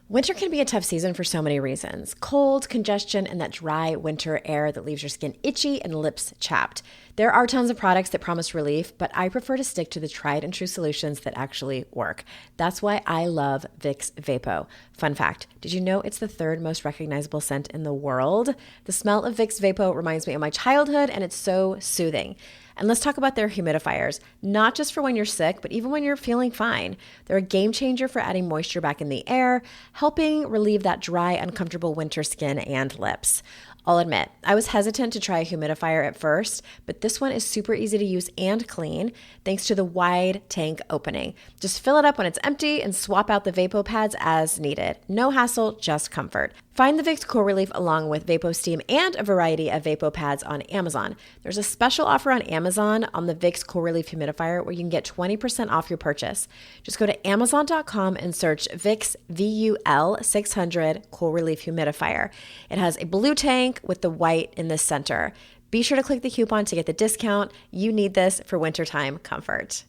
Winter can be a tough season for so many reasons. Cold, congestion, and that dry winter air that leaves your skin itchy and lips chapped. There are tons of products that promise relief, but I prefer to stick to the tried and true solutions that actually work. That's why I love Vicks Vapo. Fun fact, did you know it's the third most recognizable scent in the world? The smell of Vicks Vapo reminds me of my childhood, and it's so soothing. And let's talk about their humidifiers, not just for when you're sick, but even when you're feeling fine. They're a game changer for adding moisture back in the air, helping relieve that dry, uncomfortable winter skin and lips. I'll admit, I was hesitant to try a humidifier at first, but this one is super easy to use and clean thanks to the wide tank opening. Just fill it up when it's empty and swap out the Vapo pads as needed. No hassle, just comfort. Find the Vicks Cool Relief along with Vapo Steam and a variety of Vapo pads on Amazon. There's a special offer on Amazon on the Vicks Cool Relief Humidifier where you can get 20% off your purchase. Just go to Amazon.com and search Vicks VUL 600 Cool Relief Humidifier. It has a blue tank with the white in the center. Be sure to click the coupon to get the discount. You need this for wintertime comfort.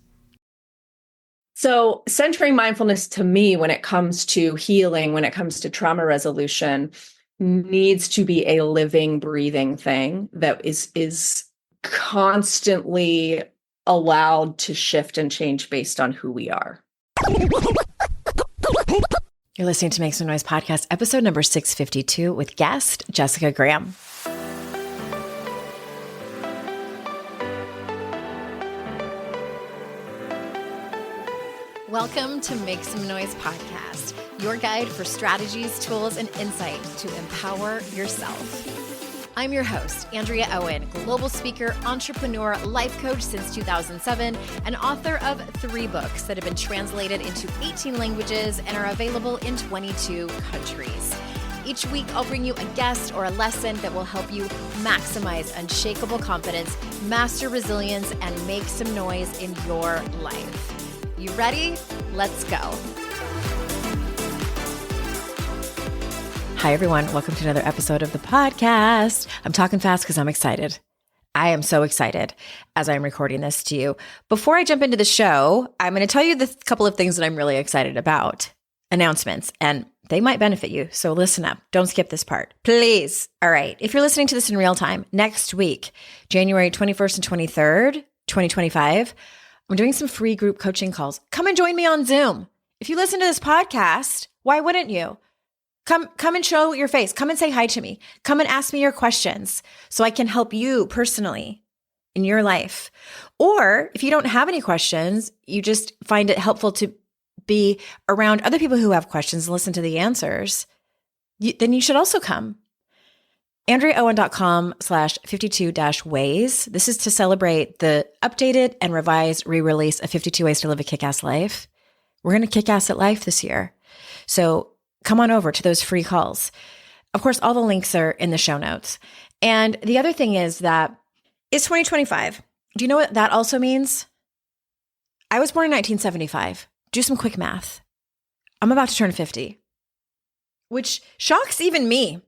So centering mindfulness to me, when it comes to healing, when it comes to trauma resolution, needs to be a living, breathing thing that is constantly allowed to shift and change based on who we are. You're listening to Make Some Noise podcast, episode number 652 with guest Jessica Graham. Welcome to Make Some Noise podcast, your guide for strategies, tools, and insight to empower yourself. I'm your host, Andrea Owen, global speaker, entrepreneur, life coach since 2007, and author of 3 books that have been translated into 18 languages and are available in 22 countries. Each week, I'll bring you a guest or a lesson that will help you maximize unshakable confidence, master resilience, and make some noise in your life. You ready? Let's go. Hi, everyone. Welcome to another episode of the podcast. I'm talking fast because I'm excited. I am so excited as I'm recording this to you. Before I jump into the show, I'm going to tell you the couple of things that I'm really excited about. Announcements, and they might benefit you. So listen up. Don't skip this part, please. All right. If you're listening to this in real time, next week, January 21st and 23rd, 2025, I'm doing some free group coaching calls. Come and join me on Zoom. If you listen to this podcast, why wouldn't you? Come and show your face. Come and say hi to me. Come and ask me your questions so I can help you personally in your life. Or if you don't have any questions, you just find it helpful to be around other people who have questions and listen to the answers, then you should also come. AndreaOwen.com/52-ways. This is to celebrate the updated and revised re-release of 52 Ways to Live a Kick-Ass Life. We're going to kick ass at life this year. So come on over to those free calls. Of course, all the links are in the show notes. And the other thing is that it's 2025. Do you know what that also means? I was born in 1975. Do some quick math. I'm about to turn 50, which shocks even me.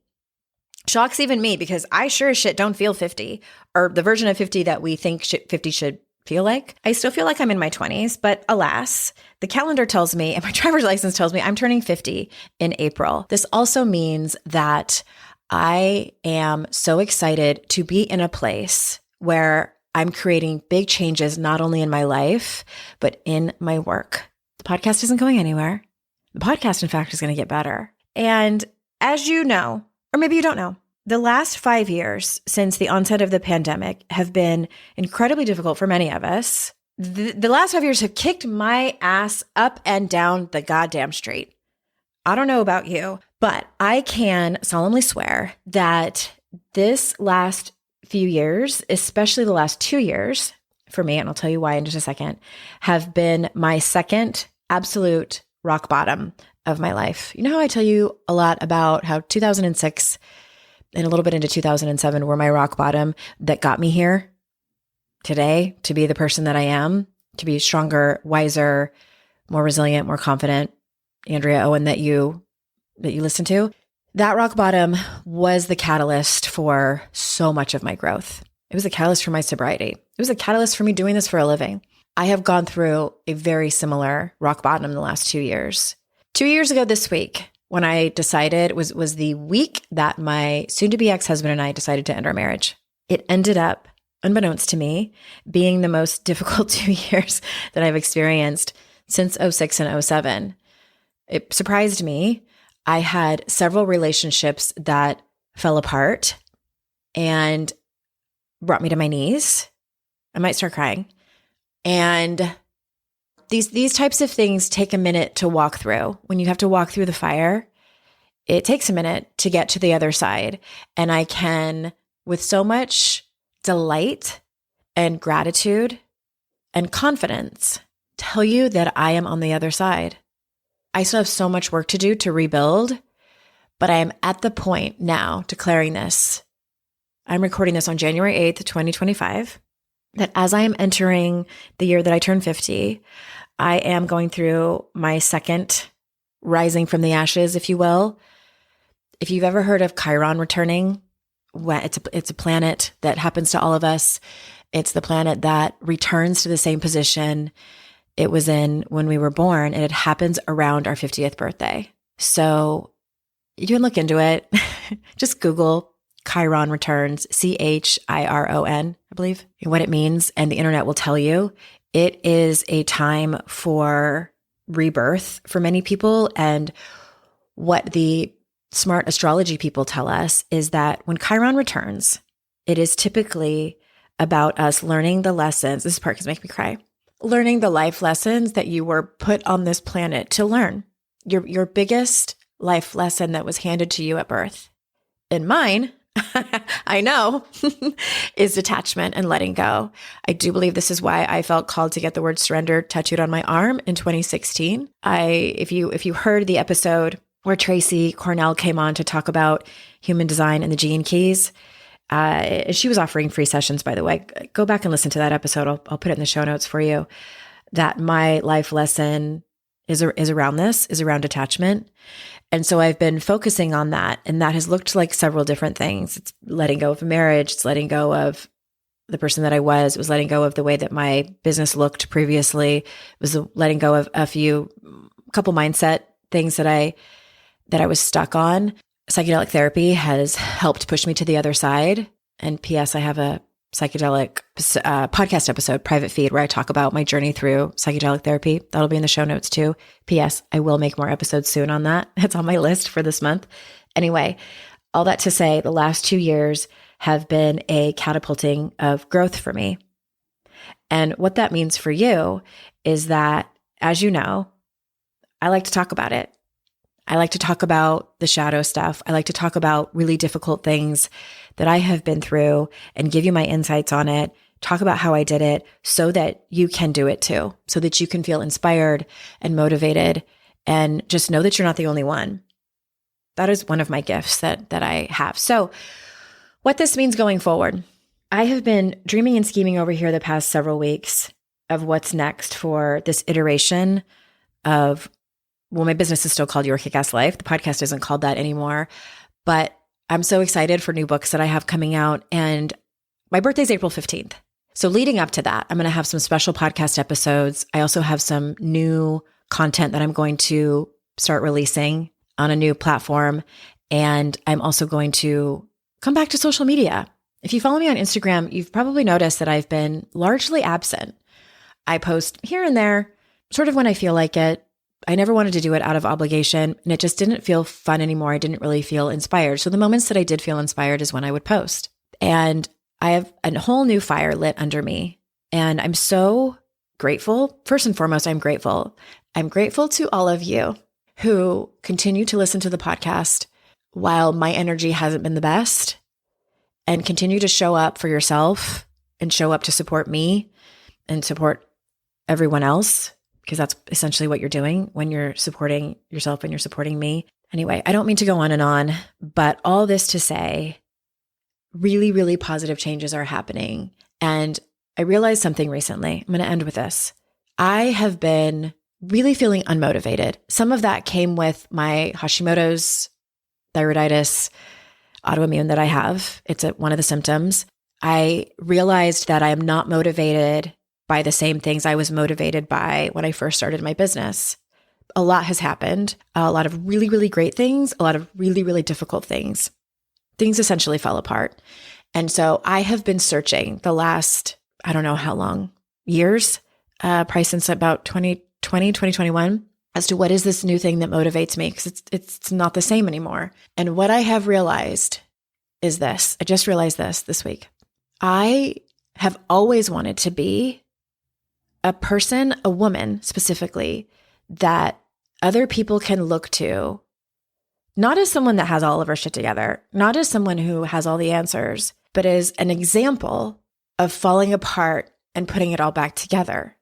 Shocks even me because I sure as shit don't feel 50 or the version of 50 that we think 50 should feel like. I still feel like I'm in my 20s, but alas, the calendar tells me and my driver's license tells me I'm turning 50 in April. This also means that I am so excited to be in a place where I'm creating big changes, not only in my life, but in my work. The podcast isn't going anywhere. The podcast, in fact, is going to get better. And as you know, or maybe you don't know, the last 5 years since the onset of the pandemic have been incredibly difficult for many of us. The last 5 years have kicked my ass up and down the goddamn street. I don't know about you, but I can solemnly swear that this last few years, especially the last 2 years for me, and I'll tell you why in just a second, have been my second absolute rock bottom of my life. You know how I tell you a lot about how 2006 and a little bit into 2007 were my rock bottom that got me here today to be the person that I am, to be stronger, wiser, more resilient, more confident, Andrea Owen that you listen to. That rock bottom was the catalyst for so much of my growth. It was a catalyst for my sobriety. It was a catalyst for me doing this for a living. I have gone through a very similar rock bottom in the last 2 years. 2 years ago this week, when I decided was the week that my soon-to-be ex-husband and I decided to end our marriage. It ended up, unbeknownst to me, being the most difficult 2 years that I've experienced since '06 and '07. It surprised me. I had several relationships that fell apart and brought me to my knees. I might start crying. And these types of things take a minute to walk through. When you have to walk through the fire, it takes a minute to get to the other side. And I can, with so much delight and gratitude and confidence, tell you that I am on the other side. I still have so much work to do to rebuild, but I am at the point now declaring this. I'm recording this on January 8th, 2025, that as I am entering the year that I turn 50, I am going through my second rising from the ashes, if you will. If you've ever heard of Chiron returning, it's a planet that happens to all of us. It's the planet that returns to the same position it was in when we were born, and it happens around our 50th birthday. So you can look into it. Just Google Chiron returns, Chiron, I believe, what it means, and the internet will tell you. It is a time for rebirth for many people. And what the smart astrology people tell us is that when Chiron returns, it is typically about us learning the lessons. This part can make me cry. Learning the life lessons that you were put on this planet to learn. Your biggest life lesson that was handed to you at birth. And mine, I know, is detachment and letting go. I do believe this is why I felt called to get the word surrender tattooed on my arm in 2016. If you heard the episode where Tracy Cornell came on to talk about human design and the gene keys, she was offering free sessions, by the way. Go back and listen to that episode. I'll put it in the show notes for you. That my life lesson is around this, is around detachment. And so I've been focusing on that. And that has looked like several different things. It's letting go of a marriage. It's letting go of the person that I was. It was letting go of the way that my business looked previously. It was letting go of a couple mindset things that I was stuck on. Psychedelic therapy has helped push me to the other side. And P.S., I have a psychedelic podcast episode, private feed, where I talk about my journey through psychedelic therapy. That'll be in the show notes too. P.S., I will make more episodes soon on that. It's on my list for this month. Anyway, all that to say, the last 2 years have been a catapulting of growth for me. And what that means for you is that, as you know, I like to talk about it. I like to talk about the shadow stuff. I like to talk about really difficult things that I have been through and give you my insights on it, talk about how I did it so that you can do it too, so that you can feel inspired and motivated and just know that you're not the only one. That is one of my gifts that I have. So what this means going forward, I have been dreaming and scheming over here the past several weeks of what's next for this iteration of, well, my business is still called Your Kick-Ass Life. The podcast isn't called that anymore, but I'm so excited for new books that I have coming out. And my birthday is April 15th. So leading up to that, I'm going to have some special podcast episodes. I also have some new content that I'm going to start releasing on a new platform. And I'm also going to come back to social media. If you follow me on Instagram, you've probably noticed that I've been largely absent. I post here and there, sort of when I feel like it. I never wanted to do it out of obligation, and it just didn't feel fun anymore. I didn't really feel inspired. So the moments that I did feel inspired is when I would post. And I have a whole new fire lit under me. And I'm so grateful. First and foremost, I'm grateful. I'm grateful to all of you who continue to listen to the podcast while my energy hasn't been the best, and continue to show up for yourself and show up to support me and support everyone else. Because that's essentially what you're doing when you're supporting yourself and you're supporting me. Anyway, I don't mean to go on and on, but all this to say, really, really positive changes are happening. And I realized something recently. I'm going to end with this. I have been really feeling unmotivated. Some of that came with my Hashimoto's, thyroiditis, autoimmune that I have. It's one of the symptoms. I realized that I am not motivated by the same things I was motivated by when I first started my business. a lot has happened, a lot of really, really great things, a lot of really, really difficult things. Things essentially fell apart. And so I have been searching the last, I don't know how long, years, probably since about 2020, 2021, as to what is this new thing that motivates me, because it's not the same anymore. And what I have realized is this. I just realized this week. I have always wanted to be a person, a woman specifically, that other people can look to, not as someone that has all of her shit together, not as someone who has all the answers, but as an example of falling apart and putting it all back together.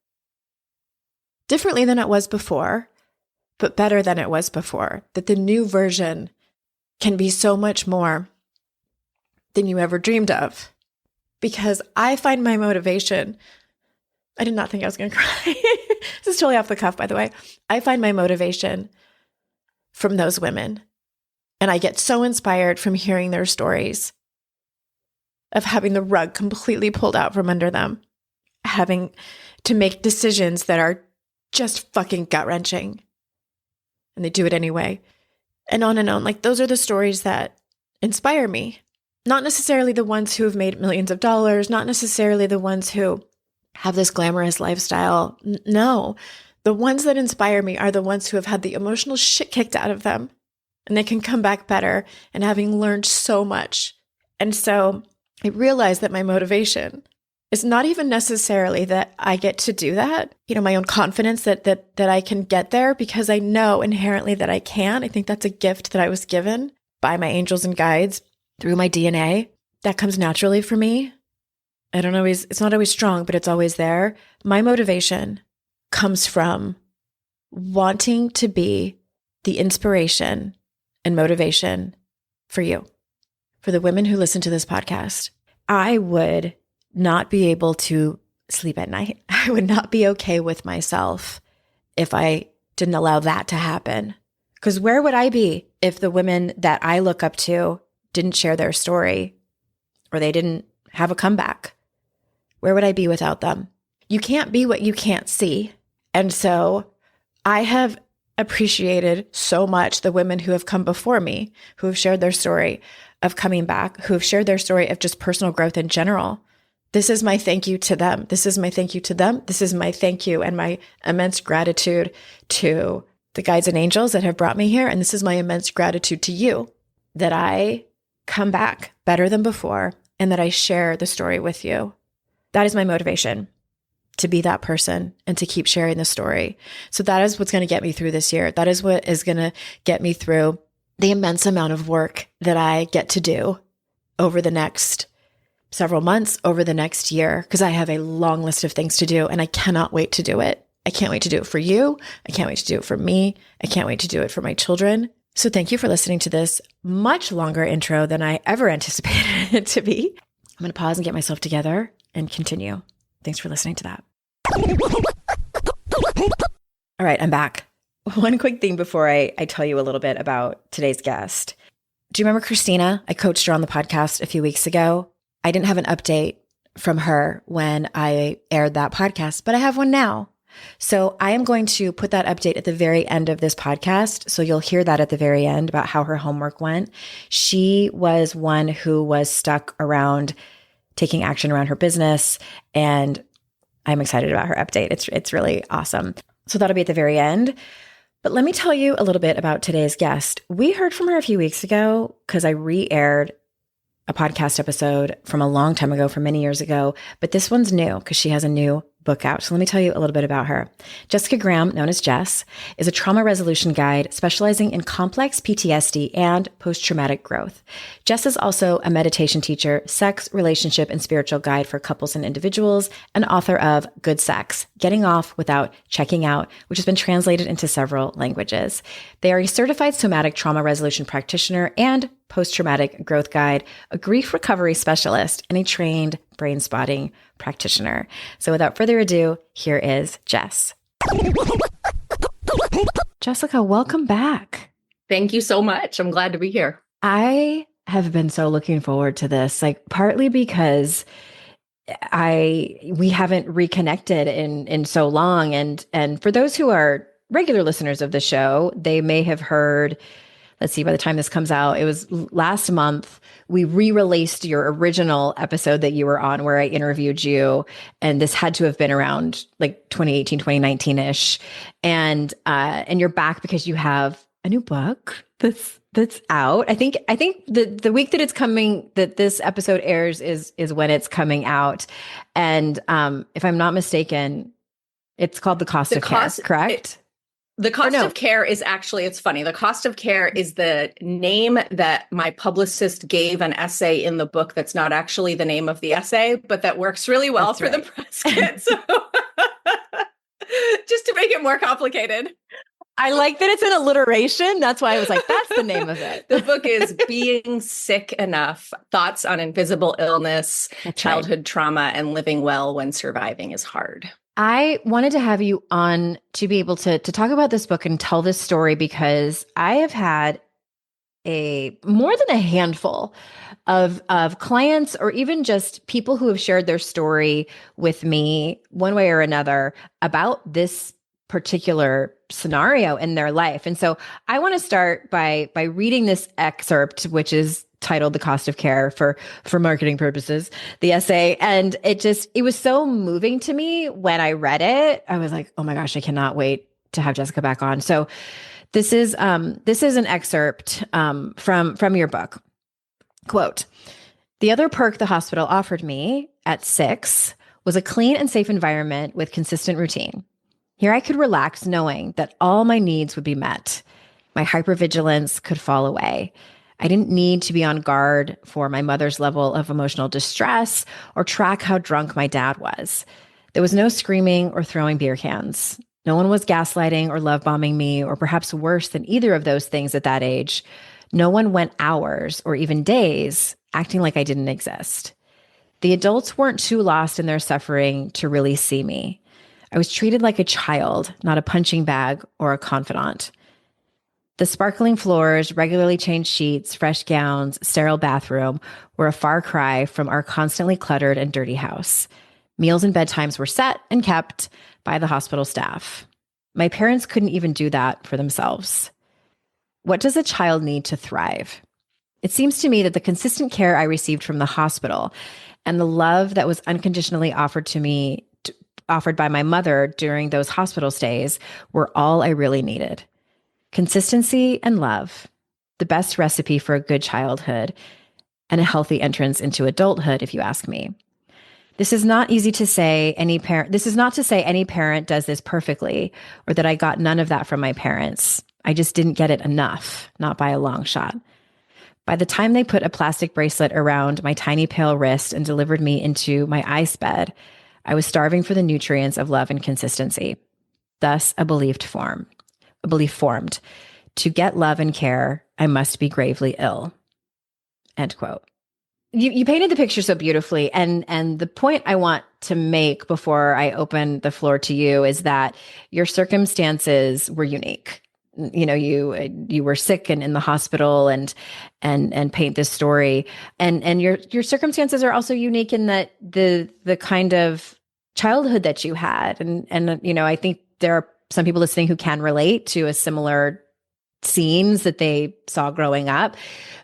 Differently than it was before, but better than it was before. That the new version can be so much more than you ever dreamed of. Because I find my motivation, I did not think I was going to cry. This is totally off the cuff, by the way. I find my motivation from those women. And I get so inspired from hearing their stories of having the rug completely pulled out from under them, having to make decisions that are just fucking gut-wrenching. And they do it anyway. And on and on. Like, those are the stories that inspire me. Not necessarily the ones who have made millions of dollars, not necessarily the ones who have this glamorous lifestyle. No, the ones that inspire me are the ones who have had the emotional shit kicked out of them, and they can come back better and having learned so much. And so I realized that my motivation is not even necessarily that I get to do that, my own confidence that I can get there, because I know inherently that I can. I think that's a gift that I was given by my angels and guides through my DNA. That comes naturally for me. It's not always strong, but it's always there. My motivation comes from wanting to be the inspiration and motivation for you, for the women who listen to this podcast. I would not be able to sleep at night. I would not be okay with myself if I didn't allow that to happen. Because where would I be if the women that I look up to didn't share their story, or they didn't have a comeback? Where would I be without them? You can't be what you can't see. And so I have appreciated so much the women who have come before me, who have shared their story of coming back, who have shared their story of just personal growth in general. This is my thank you to them. This is my thank you to them. This is my thank you and my immense gratitude to the guides and angels that have brought me here. And this is my immense gratitude to you that I come back better than before and that I share the story with you. That is my motivation, to be that person and to keep sharing the story. So that is what's going to get me through this year. That is what is going to get me through the immense amount of work that I get to do over the next several months, over the next year, because I have a long list of things to do and I cannot wait to do it. I can't wait to do it for you. I can't wait to do it for me. I can't wait to do it for my children. So thank you for listening to this much longer intro than I ever anticipated it to be. I'm going to pause and get myself together and continue. Thanks for listening to that. All right, I'm back. One quick thing before I tell you a little bit about today's guest. Do you remember Christina? I coached her on the podcast a few weeks ago. I didn't have an update from her when I aired that podcast, but I have one now. So I am going to put that update at the very end of this podcast. So you'll hear that at the very end about how her homework went. She was one who was stuck around taking action around her business, and I'm excited about her update. It's really awesome. So that'll be at the very end. But let me tell you a little bit about today's guest. We heard from her a few weeks ago because I re-aired a podcast episode from a long time ago, from many years ago, but this one's new because she has a new book out. So let me tell you a little bit about her. Jessica Graham, known as Jess, is a trauma resolution guide specializing in complex PTSD and post-traumatic growth. Jess is also a meditation teacher, sex, relationship, and spiritual guide for couples and individuals, and author of Good Sex, Getting Off Without Checking Out, which has been translated into several languages. They are a certified somatic trauma resolution practitioner and post-traumatic growth guide, a grief recovery specialist, and a trained brain spotting practitioner. So without further ado, here is Jess. Jessica, welcome back. Thank you so much. I'm glad to be here. I have been so looking forward to this, partly because we haven't reconnected in so long. And for those who are regular listeners of the show, they may have heard, let's see, by the time this comes out, it was last month, we re-released your original episode that you were on where I interviewed you. And this had to have been around like 2018, 2019-ish. And you're back because you have a new book that's out. I think the week that it's coming, that this episode airs is when it's coming out. And if I'm not mistaken, it's called The Cost of Care, correct? The Cost of Care is actually, it's funny. The Cost of Care is the name that my publicist gave an essay in the book that's not actually the name of the essay, but that works really well for the press kit. So just to make it more complicated. I like that it's an alliteration. That's why I was like, that's the name of it. The book is Being Sick Enough, Thoughts on Invisible Illness, Childhood Trauma, and Living Well When Surviving is Hard. I wanted to have you on to be able to talk about this book and tell this story because I have had more than a handful of clients or even just people who have shared their story with me one way or another about this particular scenario in their life. And so I want to start by reading this excerpt, which is titled The Cost of Care for marketing purposes, the essay. And it was so moving to me when I read it. I was like, oh my gosh, I cannot wait to have Jessica back on. So this is an excerpt from your book. Quote, "The other perk the hospital offered me at 6 was a clean and safe environment with consistent routine. Here I could relax knowing that all my needs would be met. My hypervigilance could fall away. I didn't need to be on guard for my mother's level of emotional distress or track how drunk my dad was. There was no screaming or throwing beer cans. No one was gaslighting or love bombing me, or perhaps worse than either of those things at that age. No one went hours or even days acting like I didn't exist. The adults weren't too lost in their suffering to really see me. I was treated like a child, not a punching bag or a confidant. The sparkling floors, regularly changed sheets, fresh gowns, sterile bathroom were a far cry from our constantly cluttered and dirty house. Meals and bedtimes were set and kept by the hospital staff. My parents couldn't even do that for themselves. What does a child need to thrive? It seems to me that the consistent care I received from the hospital and the love that was unconditionally offered by my mother during those hospital stays were all I really needed. Consistency and love, the best recipe for a good childhood and a healthy entrance into adulthood, if you ask me. This is not easy to say. This is not to say any parent does this perfectly or that I got none of that from my parents. I just didn't get it enough, not by a long shot. By the time they put a plastic bracelet around my tiny pale wrist and delivered me into my ice bed, I was starving for the nutrients of love and consistency. Thus, a belief formed. To get love and care, I must be gravely ill. End quote. You painted the picture so beautifully. And the point I want to make before I open the floor to you is that your circumstances were unique. You know, you were sick and in the hospital and paint this story. And your circumstances are also unique in that the kind of childhood that you had. And you know, I think there are some people listening who can relate to a similar scenes that they saw growing up,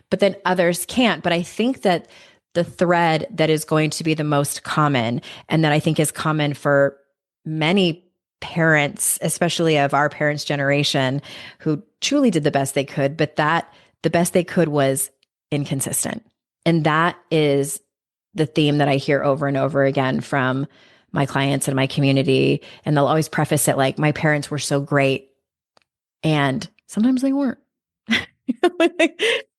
but then others can't. But I think that the thread that is going to be the most common, and that I think is common for many parents, especially of our parents' generation, who truly did the best they could, but that the best they could was inconsistent. And that is the theme that I hear over and over again from my clients and my community. And they'll always preface it like, my parents were so great. And sometimes they weren't.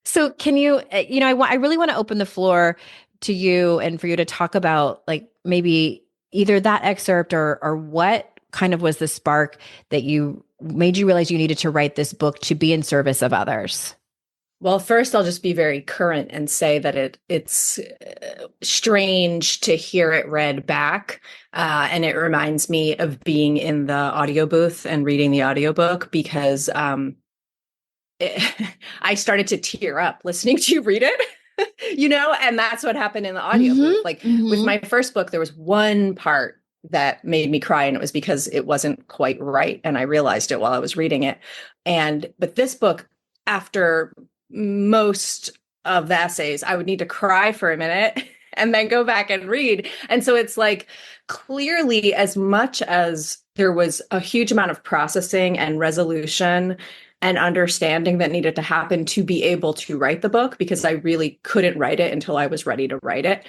So can you, I really want to open the floor to you and for you to talk about like maybe either that excerpt or what kind of was the spark that made you realize you needed to write this book to be in service of others? Well, first, I'll just be very current and say that it's strange to hear it read back. And it reminds me of being in the audio booth and reading the audiobook because I started to tear up listening to you read it, and that's what happened in the audio booth. Like with my first book, there was one part that made me cry, and it was because it wasn't quite right, and I realized it while I was reading it. But this book, after most of the essays, I would need to cry for a minute and then go back and read. And so it's like, clearly, as much as there was a huge amount of processing and resolution and understanding that needed to happen to be able to write the book, because I really couldn't write it until I was ready to write it,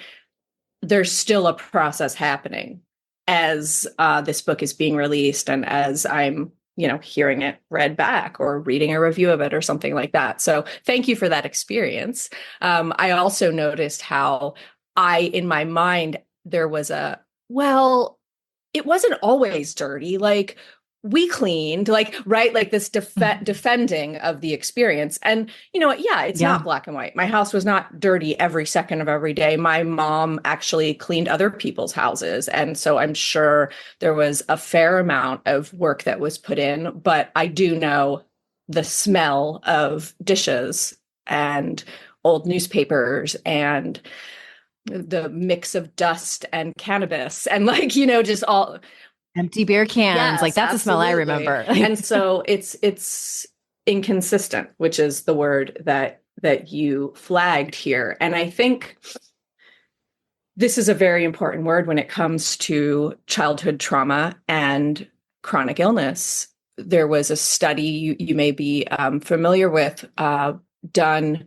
there's still a process happening as this book is being released and as I'm, hearing it read back or reading a review of it or something like that. So thank you for that experience. I also noticed how in my mind, there was well, it wasn't always dirty. Like, we cleaned, like, right, like this defending of the experience. And you know what? Yeah, it's not black and white. My house was not dirty every second of every day. My mom actually cleaned other people's houses. And so I'm sure there was a fair amount of work that was put in. But I do know the smell of dishes and old newspapers and the mix of dust and cannabis and, like, just all empty beer cans. Yes, like, that's absolutely. A smell I remember. And so it's inconsistent, which is the word that you flagged here. And I think this is a very important word when it comes to childhood trauma and chronic illness. There was a study you may be familiar with, done,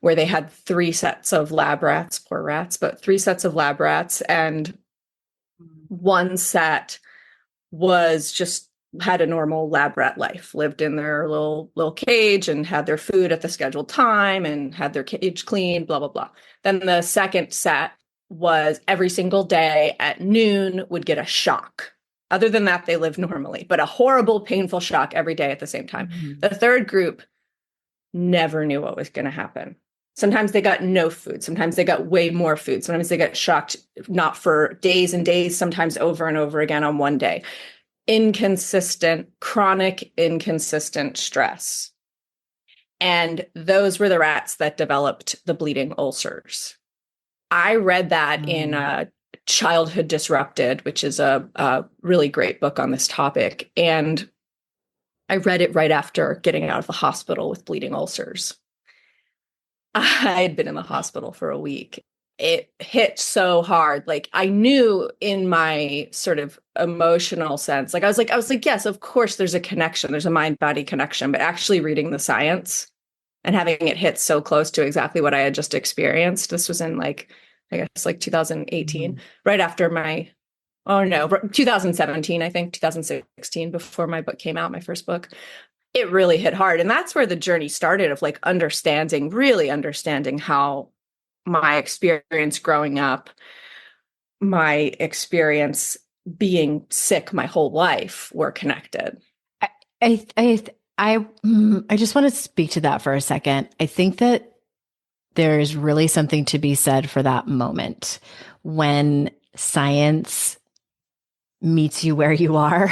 where they had 3 sets of lab rats, poor rats, but 3 sets of lab rats, and one set was just had a normal lab rat life, lived in their little cage and had their food at the scheduled time and had their cage cleaned, blah, blah, blah. Then the second set was every single day at noon would get a shock. Other than that, they lived normally, but a horrible, painful shock every day at the same time. Mm-hmm. The third group never knew what was going to happen. Sometimes they got no food. Sometimes they got way more food. Sometimes they got shocked, not for days and days, sometimes over and over again on one day. Chronic inconsistent stress. And those were the rats that developed the bleeding ulcers. I read that in Childhood Disrupted, which is a really great book on this topic. And I read it right after getting out of the hospital with bleeding ulcers. I had been in the hospital for a week. It hit so hard. Like, I knew in my sort of emotional sense, like I was like, yes, of course there's a connection. There's a mind-body connection, but actually reading the science and having it hit so close to exactly what I had just experienced. This was in, like, I guess, like 2018, right after 2017, I think 2016, before my book came out, my first book. It really hit hard. And that's where the journey started, of like really understanding how my experience growing up, my experience being sick my whole life, were connected. I just want to speak to that for a second. I think that there's really something to be said for that moment when science meets you where you are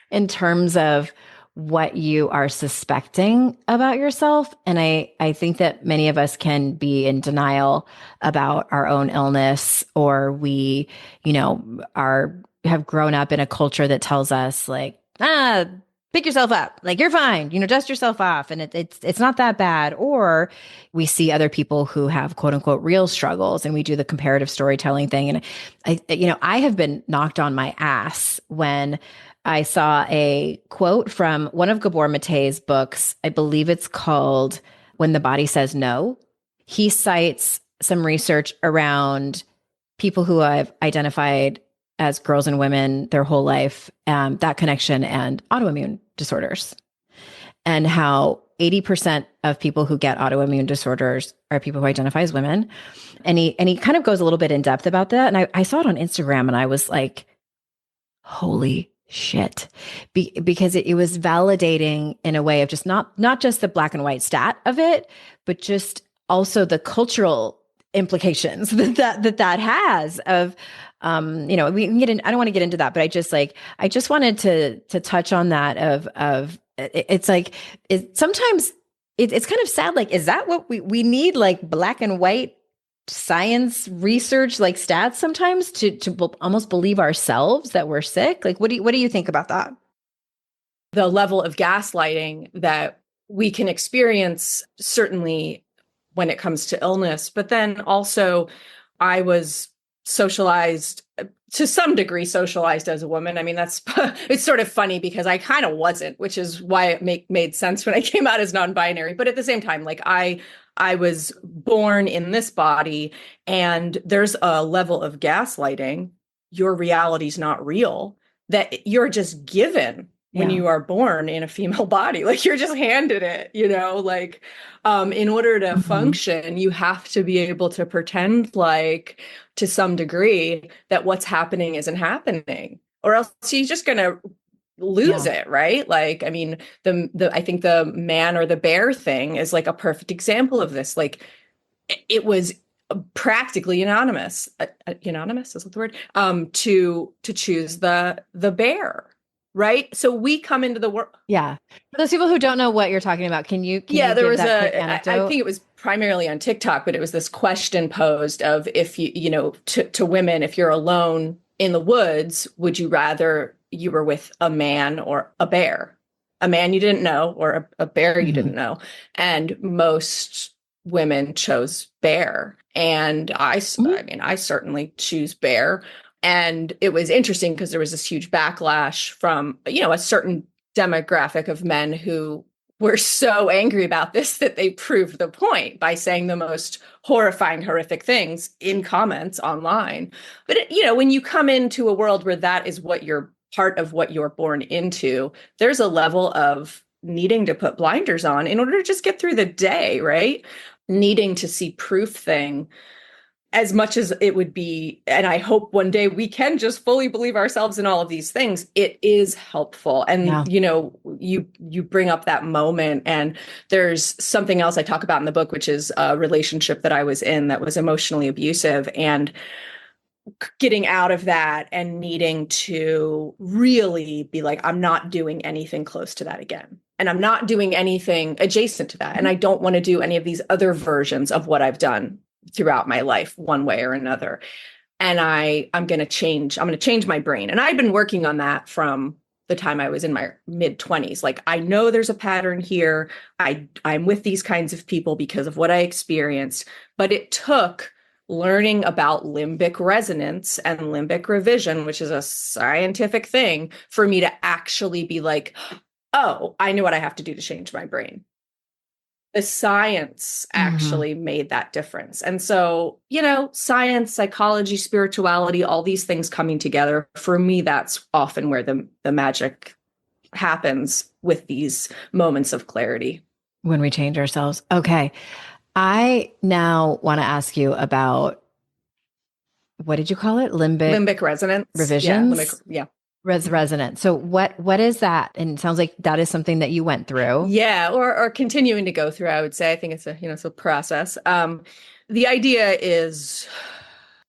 in terms of what you are suspecting about yourself. And I think that many of us can be in denial about our own illness, or we, have grown up in a culture that tells us, like, pick yourself up, like, you're fine, dust yourself off, and it's not that bad. Or we see other people who have quote unquote real struggles, and we do the comparative storytelling thing. And I have been knocked on my ass when I saw a quote from one of Gabor Mate's books. I believe it's called When the Body Says No. He cites some research around people who have identified as girls and women their whole life, that connection, and autoimmune disorders, and how 80% of people who get autoimmune disorders are people who identify as women. And he kind of goes a little bit in depth about that. And I saw it on Instagram, and I was like, holy shit, because it was validating in a way of just not just the black and white stat of it, but just also the cultural implications that has of, we can get in, I don't want to get into that, but I just wanted to touch on that of it's like, sometimes it's kind of sad. Like, is that what we need? Like, black and white science research, like stats sometimes to almost believe ourselves that we're sick? Like, what do you think about that? The level of gaslighting that we can experience, certainly when it comes to illness, but then also I was socialized to some degree, socialized as a woman. I mean, that's it's sort of funny because I kind of wasn't, which is why it made sense when I came out as non-binary. But at the same time, like I was born in this body, and there's a level of gaslighting. Your reality's not real, that you're just given when Yeah. you are born in a female body. Like you're just handed it, like in order to Mhm. function, you have to be able to pretend like, to some degree, that what's happening isn't happening, or else you're just going to lose Yeah. it, right? Like, I mean, the I think the man or the bear thing is like a perfect example of this. Like it was practically anonymous. Anonymous is that the word? To choose the bear, right? So we come into the world. Yeah. For those people who don't know what you're talking about, can Yeah, you there give was that quick I anecdote? think it was primarily on TikTok, but it was this question posed of, if to women, if you're alone in the woods, would you rather you were with a man or a bear? A man you didn't know, or a bear you Mhm. didn't know. And most women chose bear. And Mhm. I mean, I certainly choose bear. And it was interesting because there was this huge backlash from, a certain demographic of men who were so angry about this that they proved the point by saying the most horrifying, horrific things in comments online. But, when you come into a world where that is what you're part of, what you're born into, there's a level of needing to put blinders on in order to just get through the day, right? Needing to see proof thing, as much as it would be, and I hope one day we can just fully believe ourselves in all of these things, it is helpful. And Yeah. you bring up that moment, and there's something else I talk about in the book, which is a relationship that I was in that was emotionally abusive, and getting out of that and needing to really be like, I'm not doing anything close to that again. And I'm not doing anything adjacent to that. And Mhm. I don't want to do any of these other versions of what I've done throughout my life, one way or another. And I'm going to change my brain. And I've been working on that from the time I was in my mid 20s. Like, I know there's a pattern here. I'm with these kinds of people because of what I experienced, but it took learning about limbic resonance and limbic revision, which is a scientific thing, for me to actually be like, oh, I know what I have to do to change my brain. The science Mhm. actually made that difference. And so, science, psychology, spirituality, all these things coming together, for me, that's often where the magic happens, with these moments of clarity. When we change ourselves. Okay. I now want to ask you about, what did you call it? Limbic Limbic resonance. Yeah. revisions? Yeah. Resonance. So what is that? And it sounds like that is something that you went through. Yeah, or continuing to go through, I would say. I think it's a process. The idea is,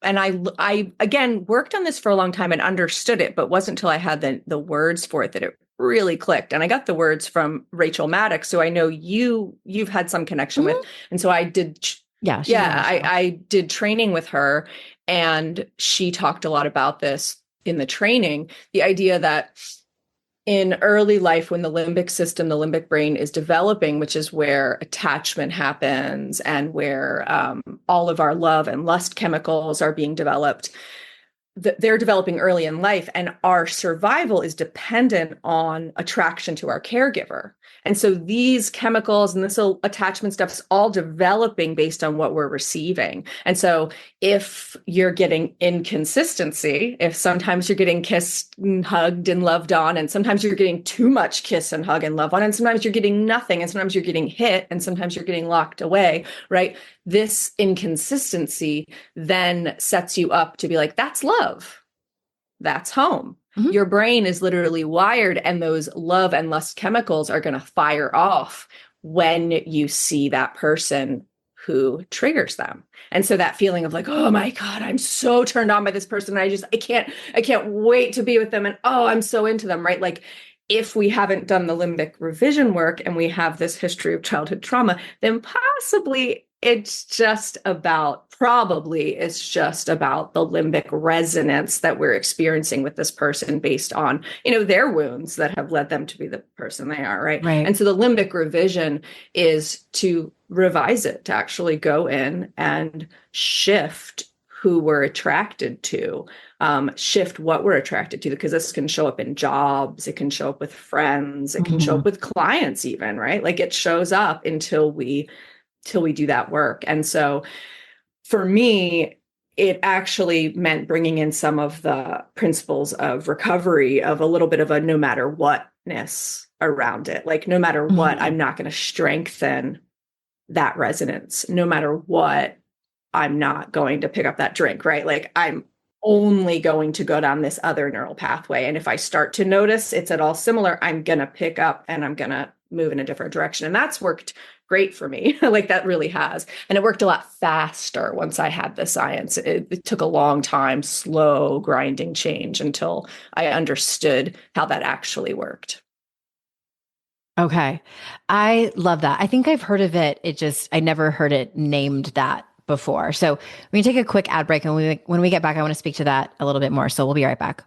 and I again worked on this for a long time and understood it, but wasn't until I had the words for it that it really clicked. And I got the words from Rachel Maddox, so I know you've had some connection with. Mhm. And so I did, Yeah, she's been on yeah, the show. I did training with her, and she talked a lot about this in the training. The idea that in early life, when the limbic system, the limbic brain is developing, which is where attachment happens and where all of our love and lust chemicals are being developed, they're developing early in life, and our survival is dependent on attraction to our caregiver. And so these chemicals and this attachment stuff is all developing based on what we're receiving. And so if you're getting inconsistency, if sometimes you're getting kissed and hugged and loved on, and sometimes you're getting too much kiss and hug and love on, and sometimes you're getting nothing, and sometimes you're getting hit, and sometimes you're getting locked away, right? This inconsistency then sets you up to be like, that's love. That's home. Mhm. Your brain is literally wired, and those love and lust chemicals are going to fire off when you see that person who triggers them. And so that feeling of like, oh my God, I'm so turned on by this person. I can't wait to be with them. And oh, I'm so into them, right? Like, if we haven't done the limbic revision work and we have this history of childhood trauma, then possibly it's just about the limbic resonance that we're experiencing with this person based on, their wounds that have led them to be the person they are, right? Right. And so the limbic revision is to revise it, to actually go in and shift who we're attracted to, shift what we're attracted to, because this can show up in jobs, it can show up with friends, it can show up with clients even, right? Like it shows up until we do that work. And so for me, it actually meant bringing in some of the principles of recovery, of a little bit of a no matter whatness around it. Like no matter what, I'm not going to strengthen that resonance. No matter what, I'm not going to pick up that drink, right? Like I'm only going to go down this other neural pathway. And if I start to notice it's at all similar, I'm going to pick up and I'm going to move in a different direction. And that's worked great for me. Like that really has. And it worked a lot faster once I had the science. It took a long time, slow grinding change until I understood how that actually worked. Okay. I love that. I think I've heard of it. I never heard it named that before. So we're going to take a quick ad break. And when we get back, I want to speak to that a little bit more. So we'll be right back.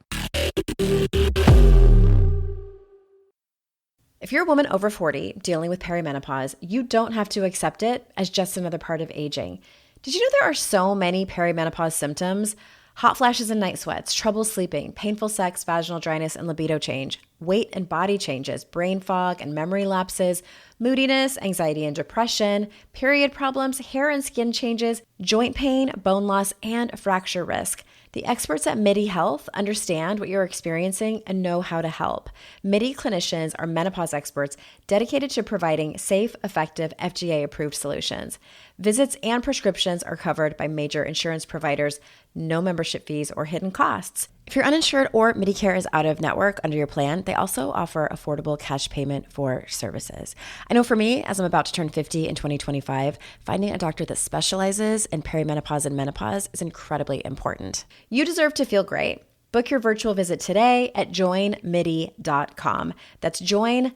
If you're a woman over 40 dealing with perimenopause, you don't have to accept it as just another part of aging. Did you know there are so many perimenopause symptoms? Hot flashes and night sweats, trouble sleeping, painful sex, vaginal dryness, and libido change, weight and body changes, brain fog and memory lapses, moodiness, anxiety and depression, period problems, hair and skin changes, joint pain, bone loss, and fracture risk. The experts at MIDI Health understand what you're experiencing and know how to help. MIDI clinicians are menopause experts dedicated to providing safe, effective, FDA-approved solutions. Visits and prescriptions are covered by major insurance providers, no membership fees or hidden costs. If you're uninsured or Medicare is out of network under your plan, they also offer affordable cash payment for services. I know for me, as I'm about to turn 50 in 2025, finding a doctor that specializes in perimenopause and menopause is incredibly important. You deserve to feel great. Book your virtual visit today at joinmidi.com. That's joinmidi.com.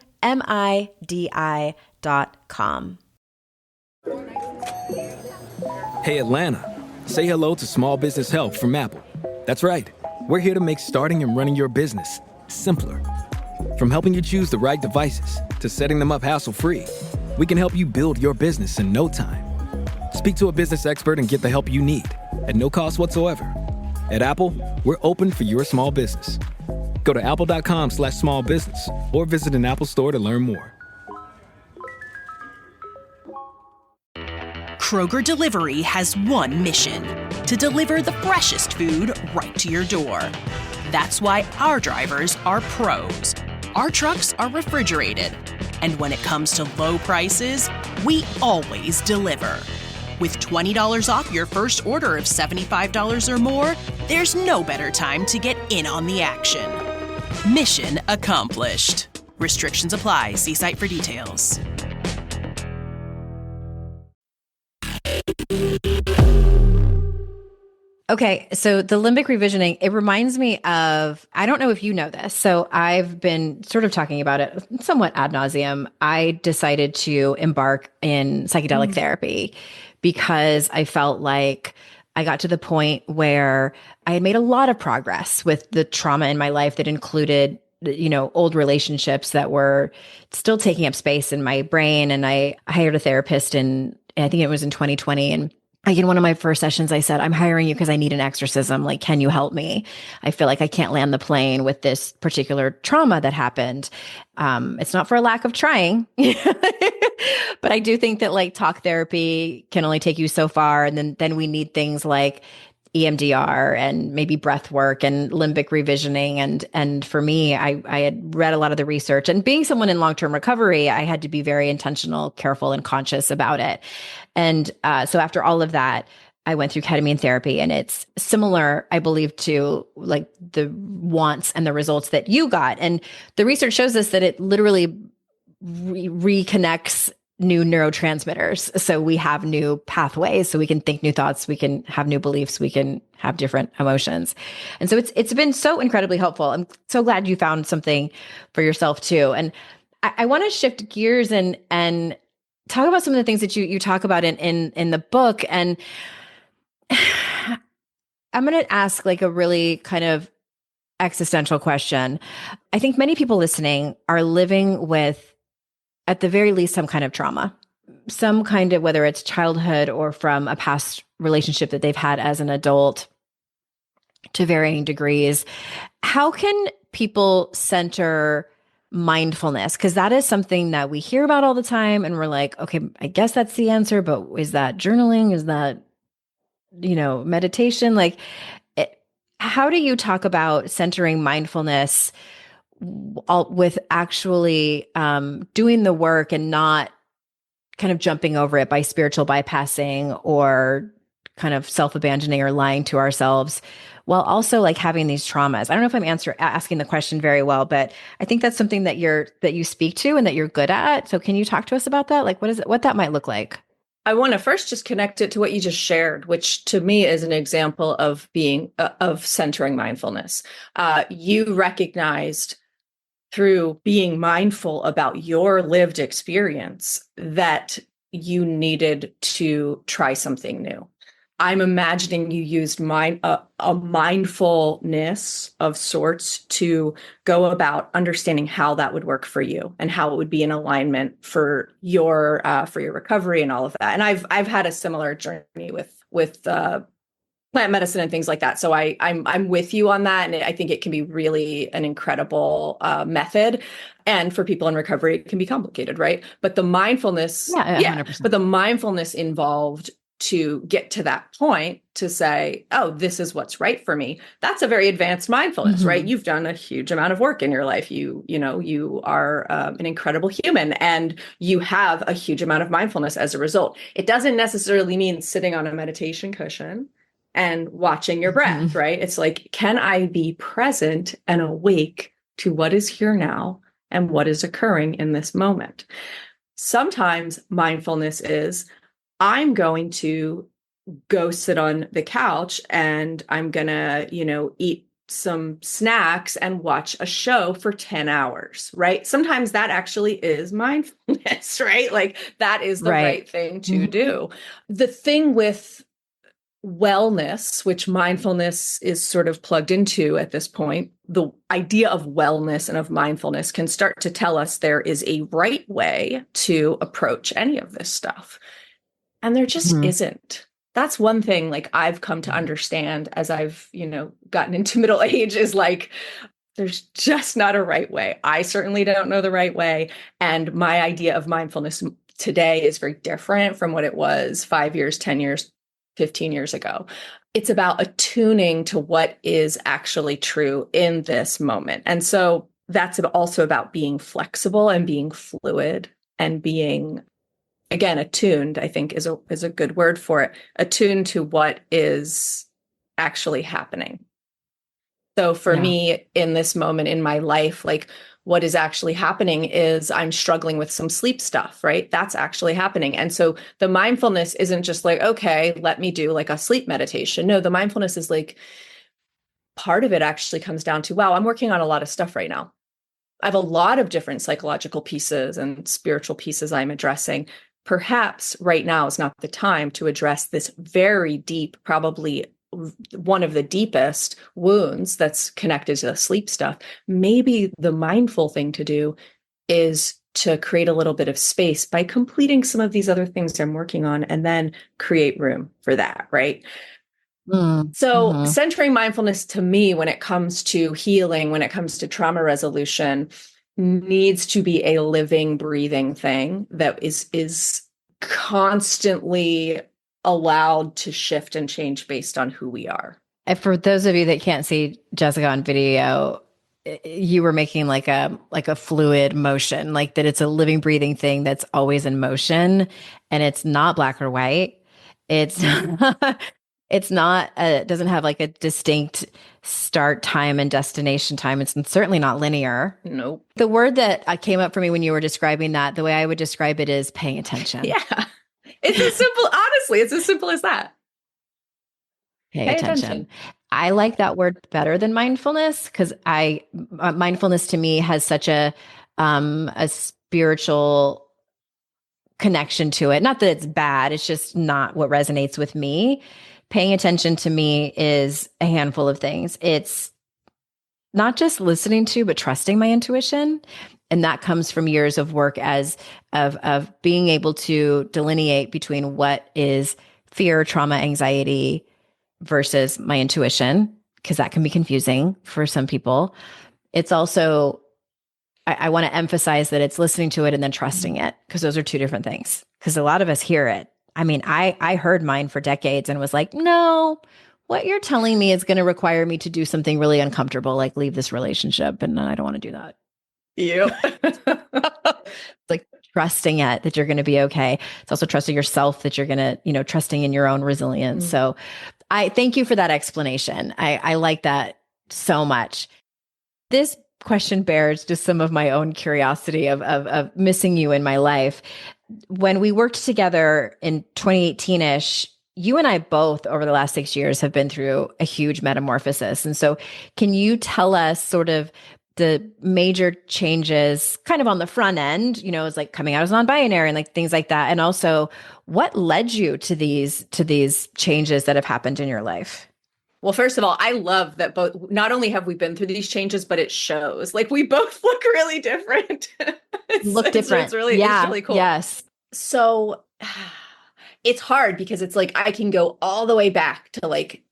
Hey Atlanta, say hello to Small Business Help from Apple. That's right. We're here to make starting and running your business simpler. From helping you choose the right devices to setting them up hassle-free, we can help you build your business in no time. Speak to a business expert and get the help you need at no cost whatsoever. At Apple, we're open for your small business. Go to apple.com/small business or visit an Apple store to learn more. Kroger Delivery has one mission: to deliver the freshest food right to your door. That's why our drivers are pros. Our trucks are refrigerated. And when it comes to low prices, we always deliver. With $20 off your first order of $75 or more, there's no better time to get in on the action. Mission accomplished. Restrictions apply. See site for details. Okay, so the limbic revisioning, it reminds me of, I don't know if you know this, so I've been sort of talking about it somewhat ad nauseum. I decided to embark in psychedelic therapy because I felt like I got to the point where I had made a lot of progress with the trauma in my life that included, old relationships that were still taking up space in my brain. And I hired a therapist I think it was in 2020. And in one of my first sessions, I said, I'm hiring you because I need an exorcism. Like, can you help me? I feel like I can't land the plane with this particular trauma that happened. It's not for a lack of trying, but I do think that like talk therapy can only take you so far. And then we need things like EMDR and maybe breath work and limbic revisioning. And for me, I had read a lot of the research, and being someone in long-term recovery, I had to be very intentional, careful, and conscious about it. And so after all of that, I went through ketamine therapy, and it's similar, I believe, to like the wants and the results that you got. And the research shows us that it literally reconnects new neurotransmitters. So we have new pathways, so we can think new thoughts, we can have new beliefs, we can have different emotions. And so it's been so incredibly helpful. I'm so glad you found something for yourself too. And I want to shift gears and talk about some of the things that you talk about in the book. And I'm going to ask like a really kind of existential question. I think many people listening are living with, at the very least, some kind of trauma, some kind of, whether it's childhood or from a past relationship that they've had as an adult to varying degrees. How can people center mindfulness? Because that is something that we hear about all the time. And we're like, okay, I guess that's the answer, but is that journaling? Is that, meditation? Like, how do you talk about centering mindfulness with actually doing the work and not kind of jumping over it by spiritual bypassing or kind of self-abandoning or lying to ourselves, while also like having these traumas? I don't know if I'm asking the question very well, but I think that's something that you speak to and that you're good at. So can you talk to us about that? Like, what that might look like? I want to first just connect it to what you just shared, which to me is an example of of centering mindfulness. You recognized through being mindful about your lived experience that you needed to try something new. I'm imagining you used a mindfulness of sorts to go about understanding how that would work for you and how it would be in alignment for your recovery and all of that. And I've had a similar journey with plant medicine and things like that. So I'm with you on that, and I think it can be really an incredible method. And for people in recovery, it can be complicated, right? But the mindfulness, 100%. But the mindfulness involved to get to that point to say, oh, this is what's right for me. That's a very advanced mindfulness, right? You've done a huge amount of work in your life. You are an incredible human, and you have a huge amount of mindfulness as a result. It doesn't necessarily mean sitting on a meditation cushion and watching your breath, right? It's like, can I be present and awake to what is here now and what is occurring in this moment? Sometimes mindfulness is, I'm going to go sit on the couch and I'm going to, eat some snacks and watch a show for 10 hours, right? Sometimes that actually is mindfulness, right? Like that is the right thing to do. The thing with wellness, which mindfulness is sort of plugged into at this point, the idea of wellness and of mindfulness can start to tell us there is a right way to approach any of this stuff. And there just isn't. That's one thing like I've come to understand as I've, gotten into middle age, is like, there's just not a right way. I certainly don't know the right way. And my idea of mindfulness today is very different from what it was 5 years, 10 years, 15 years ago. It's about attuning to what is actually true in this moment. And so that's also about being flexible and being fluid and being, again, attuned, I think is a good word for it, attuned to what is actually happening. So for me in this moment in my life, like what is actually happening is I'm struggling with some sleep stuff, right? That's actually happening. And so the mindfulness isn't just like, okay, let me do like a sleep meditation. No, the mindfulness is like, part of it actually comes down to, wow, I'm working on a lot of stuff right now. I have a lot of different psychological pieces and spiritual pieces I'm addressing. Perhaps right now is not the time to address this very deep, probably one of the deepest wounds that's connected to the sleep stuff. Maybe the mindful thing to do is to create a little bit of space by completing some of these other things I'm working on, and then create room for that, right? So centering mindfulness to me, when it comes to healing, when it comes to trauma resolution, needs to be a living, breathing thing that is constantly allowed to shift and change based on who we are. And for those of you that can't see Jessica on video, you were making like a fluid motion, like that it's a living, breathing thing that's always in motion, and it's not black or white. It's it's not it doesn't have like a distinct start time and destination time. It's certainly not linear. Nope. The word that came up for me when you were describing that, the way I would describe it is paying attention. Yeah. It's as simple, honestly, it's as simple as that. Pay attention. I like that word better than mindfulness, because mindfulness to me has such a spiritual connection to it. Not that it's bad, it's just not what resonates with me. Paying attention to me is a handful of things. It's not just listening to, but trusting my intuition. And that comes from years of work of being able to delineate between what is fear, trauma, anxiety versus my intuition, because that can be confusing for some people. It's also, I want to emphasize that it's listening to it and then trusting it, because those are two different things. Because a lot of us hear it. I mean, I heard mine for decades and was like, no, what you're telling me is going to require me to do something really uncomfortable, like leave this relationship. And I don't want to do that. Yep. Like trusting it that you're going to be okay. It's also trusting yourself that you're going to, trusting in your own resilience. So I thank you for that explanation. I like that so much. This question bears just some of my own curiosity of missing you in my life. When we worked together in 2018-ish, you and I both over the last 6 years have been through a huge metamorphosis. And so can you tell us sort of the major changes kind of on the front end, it's like coming out as non-binary and like things like that. And also what led you to these changes that have happened in your life? Well, first of all, I love that not only have we been through these changes, but it shows. Like we both look really different. It's really cool. Yes. So it's hard because it's like I can go all the way back to like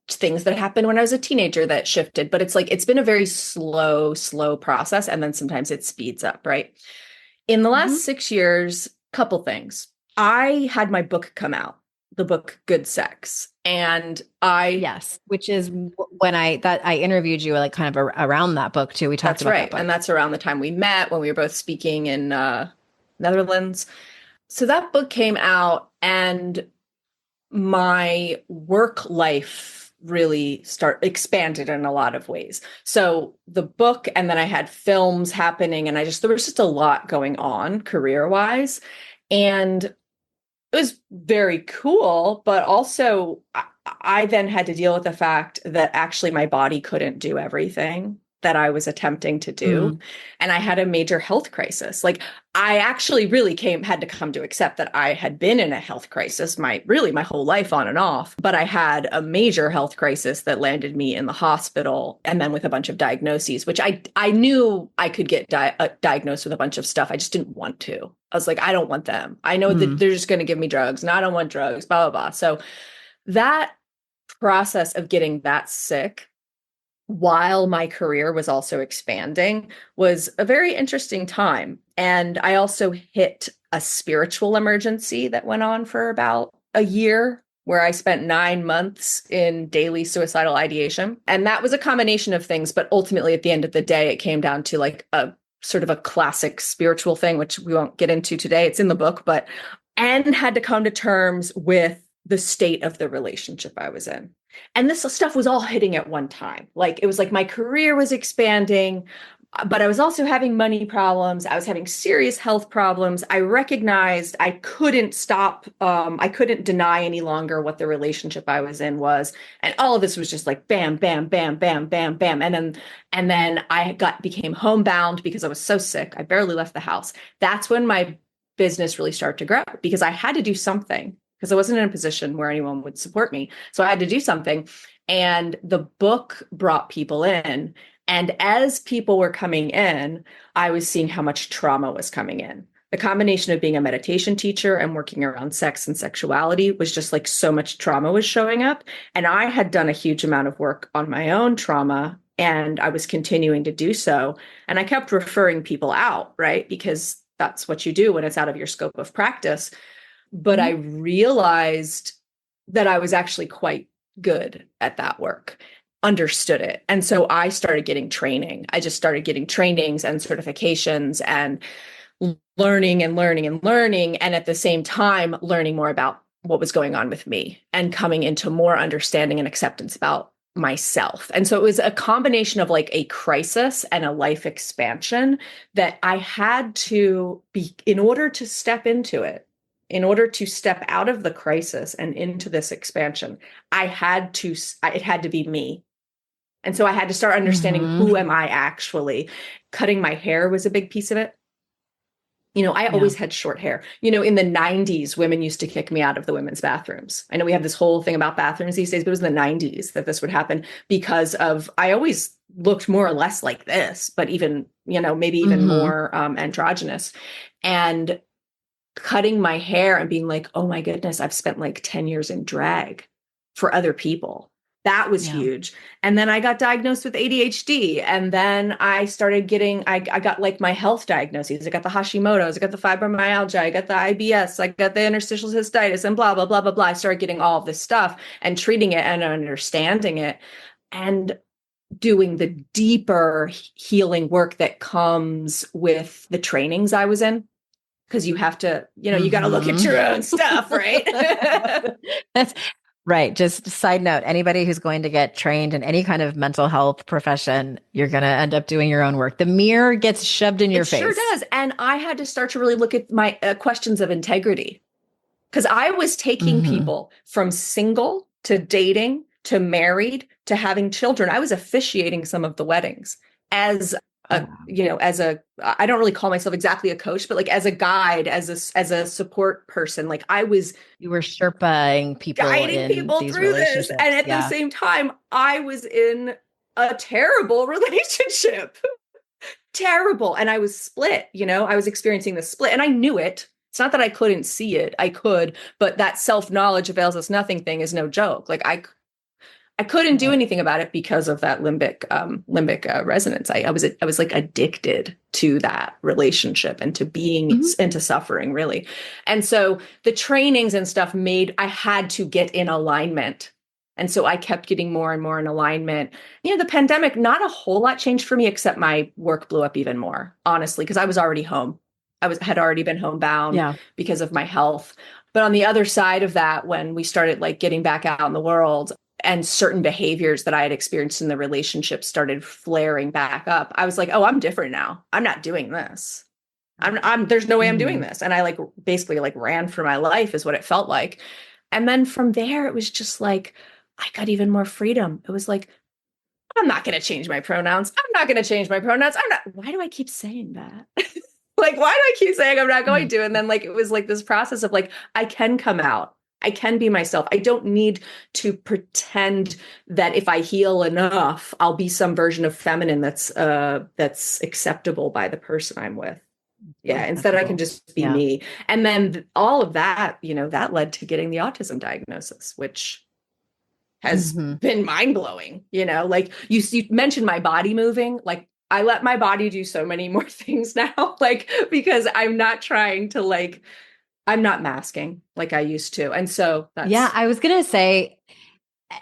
things that happened when I was a teenager that shifted, but it's like it's been a very slow process, and then sometimes it speeds up, right? In the last 6 years, couple things. I had my book come out, the book Good Sex, and which is when I interviewed you like kind of around that book too. We talked about that book. And that's around the time we met when we were both speaking in Netherlands. So that book came out and my work life really expanded in a lot of ways. So the book, and then I had films happening, and there was just a lot going on career-wise. And it was very cool, but also I then had to deal with the fact that actually my body couldn't do everything that I was attempting to do. And I had a major health crisis. Like I actually really had to come to accept that I had been in a health crisis my whole life on and off, but I had a major health crisis that landed me in the hospital, and then with a bunch of diagnoses, which I knew I could get diagnosed with a bunch of stuff. I just didn't want to. I was like, I don't want them. I know that they're just going to give me drugs and I don't want drugs, blah, blah, blah. So that process of getting that sick while my career was also expanding was a very interesting time. And I also hit a spiritual emergency that went on for about a year, where I spent 9 months in daily suicidal ideation. And that was a combination of things. But ultimately, at the end of the day, it came down to like a sort of a classic spiritual thing, which we won't get into today. It's in the book, and had to come to terms with the state of the relationship I was in. And this stuff was all hitting at one time. Like it was like my career was expanding, but I was also having money problems. I was having serious health problems. I recognized I couldn't stop. I couldn't deny any longer what the relationship I was in was. And all of this was just like bam, bam, bam, bam, bam, bam. And then I became homebound because I was so sick. I barely left the house. That's when my business really started to grow, because I had to do something, because I wasn't in a position where anyone would support me. So I had to do something. And the book brought people in. And as people were coming in, I was seeing how much trauma was coming in. The combination of being a meditation teacher and working around sex and sexuality was just like so much trauma was showing up. And I had done a huge amount of work on my own trauma, and I was continuing to do so. And I kept referring people out, right? Because that's what you do when it's out of your scope of practice. But I realized that I was actually quite good at that work, understood it. And so I started getting training. I just started getting trainings and certifications and learning and learning and learning. And at the same time, learning more about what was going on with me and coming into more understanding and acceptance about myself. And so it was a combination of like a crisis and a life expansion that I had to be, in order to step into it, in order to step out of the crisis and into this expansion, it had to be me. And so I had to start understanding who am I actually. Cutting my hair was a big piece of it. I always had short hair. In the 90s, women used to kick me out of the women's bathrooms. I know we have this whole thing about bathrooms these days, but it was in the 90s that this would happen because I always looked more or less like this, but even, maybe even more androgynous. And cutting my hair and being like, oh my goodness, I've spent like 10 years in drag for other people. That was huge. And then I got diagnosed with ADHD. And then I started I got like my health diagnoses. I got the Hashimoto's, I got the fibromyalgia, I got the IBS, I got the interstitial cystitis and blah, blah, blah, blah, blah. I started getting all of this stuff and treating it and understanding it and doing the deeper healing work that comes with the trainings I was in. Because you have to, you got to look at your own stuff, right? That's right. Just side note, anybody who's going to get trained in any kind of mental health profession, you're going to end up doing your own work. The mirror gets shoved in your face. It sure does. And I had to start to really look at my questions of integrity. Because I was taking people from single to dating to married to having children. I was officiating some of the weddings as I don't really call myself exactly a coach, but like as a guide, as a support person, like you were Sherpaing people, guiding people through this. And at the same time, I was in a terrible relationship, terrible. And I was split, I was experiencing the split and I knew it. It's not that I couldn't see it. I could, but that self-knowledge avails us nothing thing is no joke. Like I couldn't do anything about it because of that limbic resonance. I was like addicted to that relationship and to being into suffering really. And so the trainings and stuff I had to get in alignment. And so I kept getting more and more in alignment. The pandemic, not a whole lot changed for me, except my work blew up even more, honestly, because I was already home. Had already been homebound because of my health. But on the other side of that, when we started like getting back out in the world, and certain behaviors that I had experienced in the relationship started flaring back up, I was like, oh, I'm different now. I'm not doing this. There's no way I'm doing this. And I basically ran for my life is what it felt like. And then from there, it was just like, I got even more freedom. It was like, I'm not going to change my pronouns. I'm not going to change my pronouns. Why do I keep saying that? Why do I keep saying I'm not going to? And then it was like this process of I can come out. I can be myself. I don't need to pretend that if I heal enough, I'll be some version of feminine that's acceptable by the person I'm with. Yeah. Instead, I can just be me. And then all of that, that led to getting the autism diagnosis, which has been mind blowing. You mentioned my body moving. I let my body do so many more things now, because I'm not trying to I'm not masking like I used to. And so I was going to say,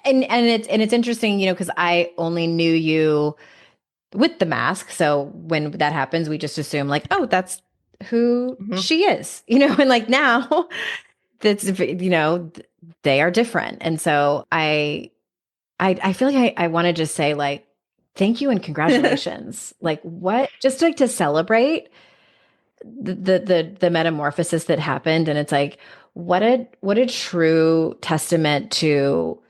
and it's interesting, because I only knew you with the mask. So when that happens, we just assume oh, that's who she is, and now that's, they are different. And so I feel like I want to just say thank you and congratulations. Just to celebrate the metamorphosis that happened. And it's what a true testament to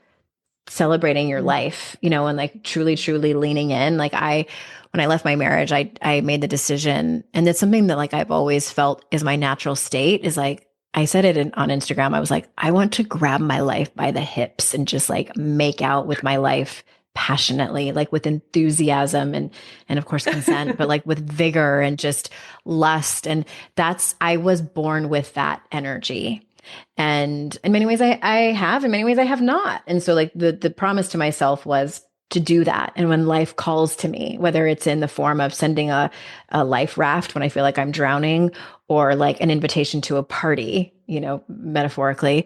celebrating your life, and truly leaning in. When I left my marriage, I made the decision, and it's something that I've always felt is my natural state is I said it on Instagram. I was I want to grab my life by the hips and just make out with my life passionately, with enthusiasm and of course consent, but with vigor and just lust. And I was born with that energy. And in many ways I have, in many ways I have not. And so the promise to myself was to do that. And when life calls to me, whether it's in the form of sending a life raft when I feel like I'm drowning, or an invitation to a party, metaphorically,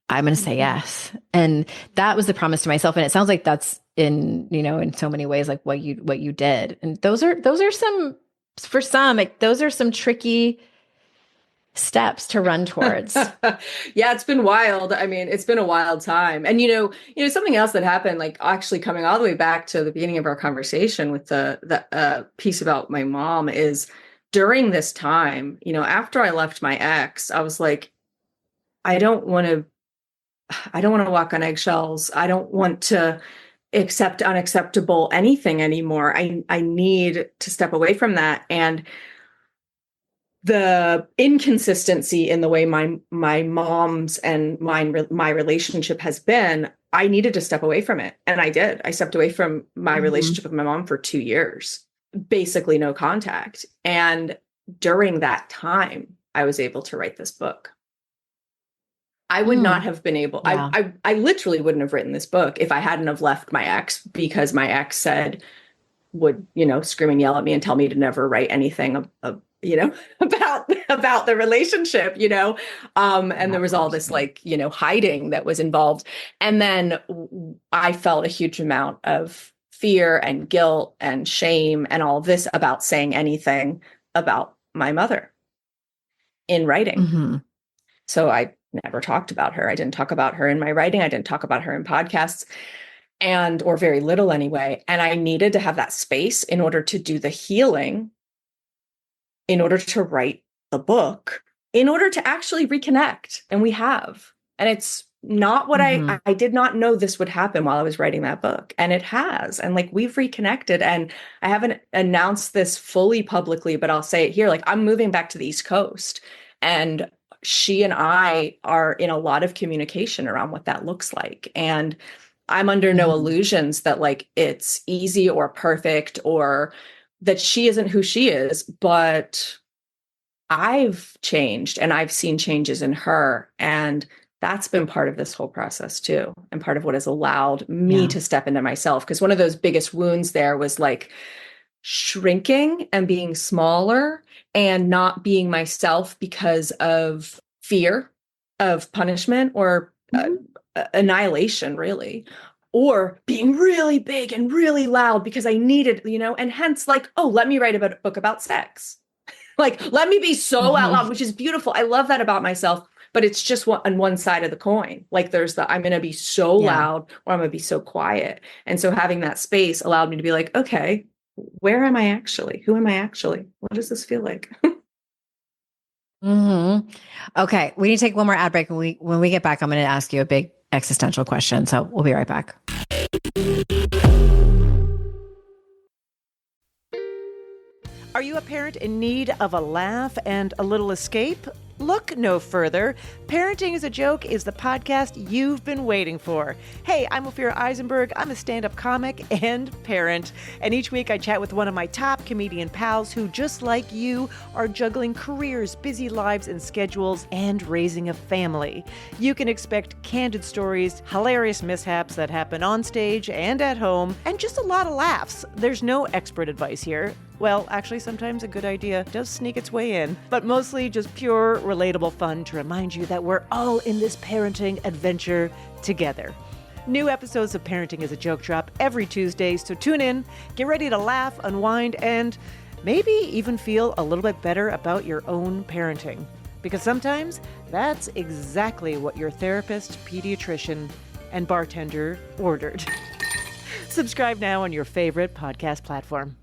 I'm going to say yes. And that was the promise to myself. And it sounds like that's in so many ways, what you did. And those are some, for some, those are some tricky steps to run towards. Yeah, it's been wild. I mean, it's been a wild time. And, something else that happened, actually coming all the way back to the beginning of our conversation with the piece about my mom is during this time, after I left my ex, I was I don't want to walk on eggshells. I don't want to accept unacceptable anything anymore. I need to step away from that. And the inconsistency in the way my mom's and my relationship has been, I needed to step away from it. And I did. I stepped away from my relationship with my mom for 2 years, basically no contact. And during that time, I was able to write this book. I would not have been able, I literally wouldn't have written this book if I hadn't have left my ex, because my ex would, scream and yell at me and tell me to never write anything, about the relationship, and there was all this hiding that was involved. And then I felt a huge amount of fear and guilt and shame and all of this about saying anything about my mother in writing. Mm-hmm. So I never talked about her. I didn't talk about her in my writing. I didn't talk about her in podcasts, or very little anyway. And I needed to have that space in order to do the healing, in order to write the book, in order to actually reconnect. And we have. And it's not what I did not know this would happen while I was writing that book. And it has. And we've reconnected. And I haven't announced this fully publicly, but I'll say it here. I'm moving back to the East Coast. And she and I are in a lot of communication around what that looks like. And I'm under no illusions that it's easy or perfect or that she isn't who she is, but I've changed and I've seen changes in her. And that's been part of this whole process too. And part of what has allowed me to step into myself. Because one of those biggest wounds there was shrinking and being smaller and not being myself because of fear of punishment or annihilation, really, or being really big and really loud because I needed, and hence let me write a book about sex. Let me be so out loud, which is beautiful. I love that about myself, but it's just on one side of the coin. There's I'm going to be so loud or I'm going to be so quiet. And so having that space allowed me to be okay, where am I actually? Who am I actually? What does this feel like? Okay. We need to take one more ad break. And when we get back, I'm going to ask you a big existential question. So we'll be right back. Are you a parent in need of a laugh and a little escape? Look no further. Parenting is a Joke is the podcast you've been waiting for. Hey, I'm Ophira Eisenberg. I'm a stand-up comic and parent. And each week I chat with one of my top comedian pals who, just like you, are juggling careers, busy lives and schedules, and raising a family. You can expect candid stories, hilarious mishaps that happen on stage and at home, and just a lot of laughs. There's no expert advice here. Well, actually, sometimes a good idea does sneak its way in, but mostly just pure, relatable fun to remind you that we're all in this parenting adventure together. New episodes of Parenting is a Joke drop every Tuesday, so tune in, get ready to laugh, unwind, and maybe even feel a little bit better about your own parenting. Because sometimes that's exactly what your therapist, pediatrician, and bartender ordered. Subscribe now on your favorite podcast platform.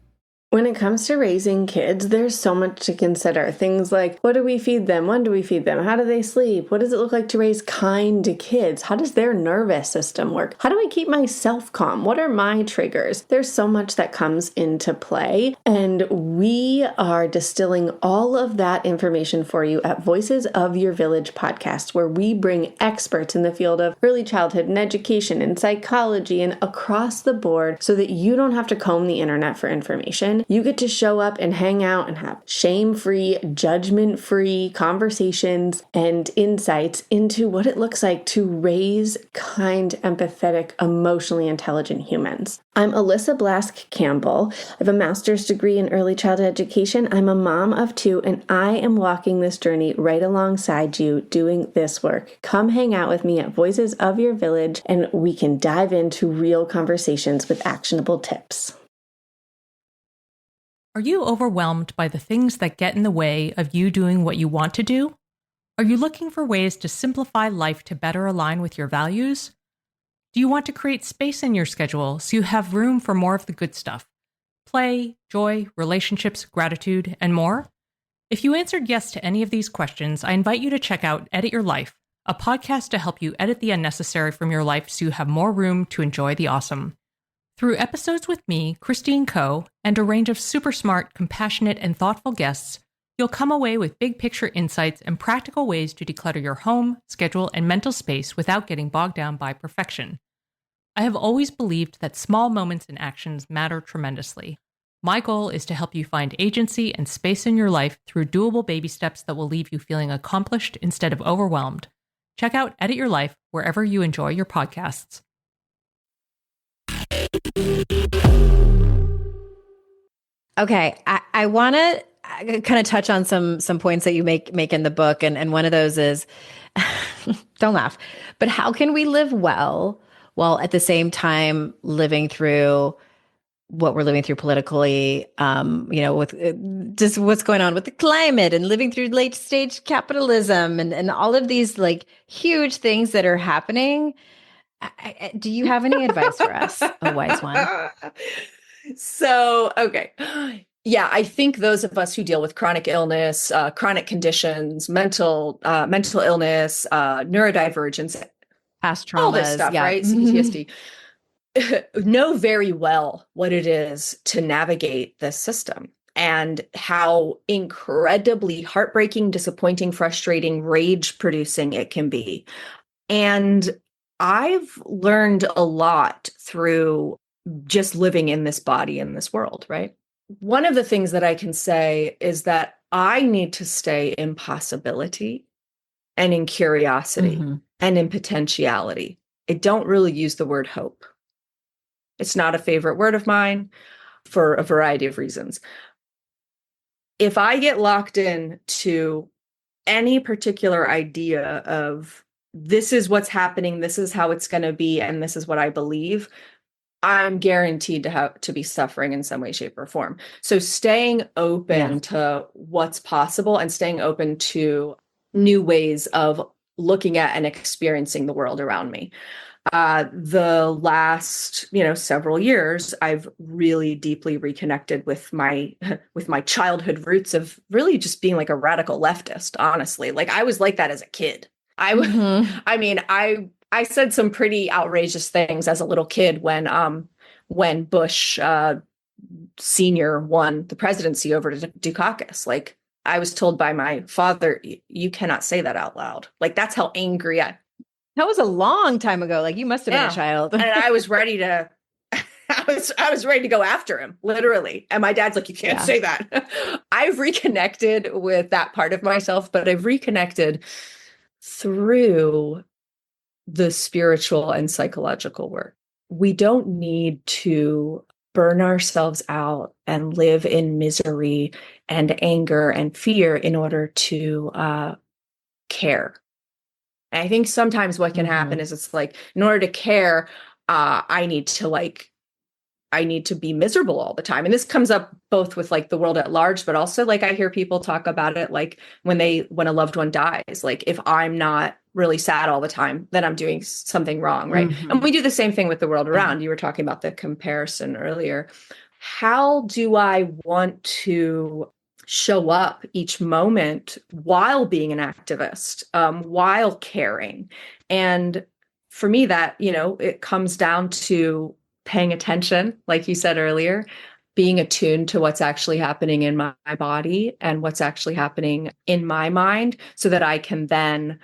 When it comes to raising kids, there's so much to consider. Things like, what do we feed them? When do we feed them? How do they sleep? What does it look like to raise kind kids? How does their nervous system work? How do I keep myself calm? What are my triggers? There's so much that comes into play, and we are distilling all of that information for you at Voices of Your Village podcast, where we bring experts in the field of early childhood and education and psychology and across the board so that you don't have to comb the internet for information. You get to show up and hang out and have shame-free, judgment-free conversations and insights into what it looks like to raise kind, empathetic, emotionally intelligent humans. I'm Alyssa Blask Campbell. I have a master's degree in early childhood education. I'm a mom of 2, and I am walking this journey right alongside you doing this work. Come hang out with me at Voices of Your Village, and we can dive into real conversations with actionable tips. Are you overwhelmed by the things that get in the way of you doing what you want to do? Are you looking for ways to simplify life to better align with your values? Do you want to create space in your schedule so you have room for more of the good stuff? Play, joy, relationships, gratitude, and more? If you answered yes to any of these questions, I invite you to check out Edit Your Life, a podcast to help you edit the unnecessary from your life so you have more room to enjoy the awesome. Through episodes with me, Christine Coe, and a range of super smart, compassionate, and thoughtful guests, You'll come away with big picture insights and practical ways to declutter your home, schedule, and mental space without getting bogged down by perfection. I have always believed that small moments and actions matter tremendously. My goal is to help you find agency and space in your life through doable baby steps that will leave you feeling accomplished instead of overwhelmed. Check out Edit Your Life wherever you enjoy your podcasts. Okay, I want to kind of touch on some points that you make in the book, and one of those is, don't laugh, but how can we live well while at the same time living through what we're living through politically, with just what's going on with the climate and living through late stage capitalism and all of these like huge things that are happening. Do you have any advice for us, a wise one? So, okay. Yeah, I think those of us who deal with chronic illness, chronic conditions, mental illness, neurodivergence, Past traumas, all this stuff, yeah. right? CPTSD, know very well what it is to navigate this system and how incredibly heartbreaking, disappointing, frustrating, rage-producing it can be. And I've learned a lot through just living in this body, in this world, right? One of the things that I can say is that I need to stay in possibility and in curiosity and in potentiality. I don't really use the word hope. It's not a favorite word of mine for a variety of reasons. If I get locked in to any particular idea of this is what's happening, this is how it's going to be, and this is what I believe, I'm guaranteed to be suffering in some way, shape, or form. So staying open to what's possible and staying open to new ways of looking at and experiencing the world around me. The last, several years, I've really deeply reconnected with my childhood roots of really just being like a radical leftist, honestly. Like I was like that as a kid. I said some pretty outrageous things as a little kid when Bush Senior won the presidency over to Dukakis. Like I was told by my father, you cannot say that out loud. Like that's how angry I. That was a long time ago. Like you must have been a child. And I was ready to. I was ready to go after him, literally. And my dad's like, you can't say that. I've reconnected with that part of myself, but I've reconnected through the spiritual and psychological work. We don't need to burn ourselves out and live in misery and anger and fear in order to care. And I think sometimes what can happen is it's like, in order to care, I need to be miserable all the time. And this comes up both with like the world at large, but also like I hear people talk about it like when a loved one dies, like if I'm not really sad all the time, then I'm doing something wrong, right? And we do the same thing with the world around. You were talking about the comparison earlier. How do I want to show up each moment while being an activist, while caring? And for me, that, it comes down to paying attention, like you said earlier, being attuned to what's actually happening in my body and what's actually happening in my mind so that I can then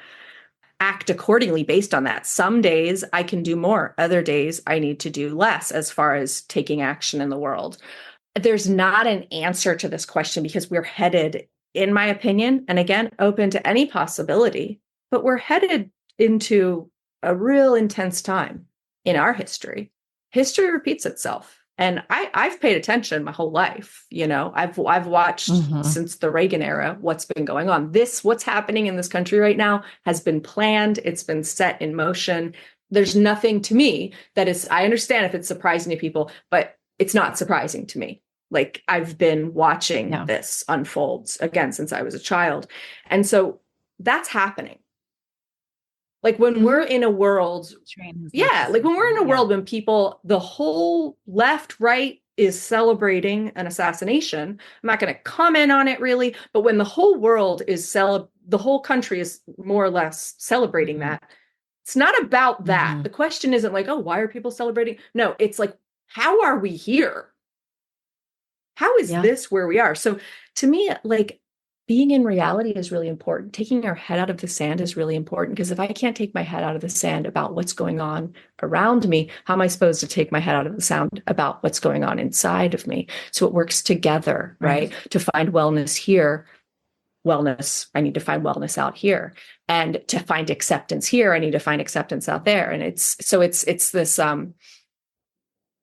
act accordingly based on that. Some days I can do more. Other days I need to do less as far as taking action in the world. There's not an answer to this question because we're headed, in my opinion, and again, open to any possibility, but we're headed into a real intense time in our history. History repeats itself. And I've paid attention my whole life. I've watched since the Reagan era what's been going on. What's happening in this country right now has been planned. It's been set in motion. There's nothing to me that is, I understand if it's surprising to people, but it's not surprising to me. Like I've been watching this unfold again since I was a child. And so that's happening. Like when we're in a world, like when we're in a world when people, the whole left, right is celebrating an assassination. I'm not going to comment on it really, but when the whole world is the whole country is more or less celebrating that, it's not about that. The question isn't like, oh, why are people celebrating? No, it's like, how are we here? How is this where we are? So to me, like being in reality is really important. Taking our head out of the sand is really important, because if I can't take my head out of the sand about what's going on around me, how am I supposed to take my head out of the sand about what's going on inside of me? So it works together, right? To find wellness here, I need to find wellness out here. And to find acceptance here, I need to find acceptance out there. And it's this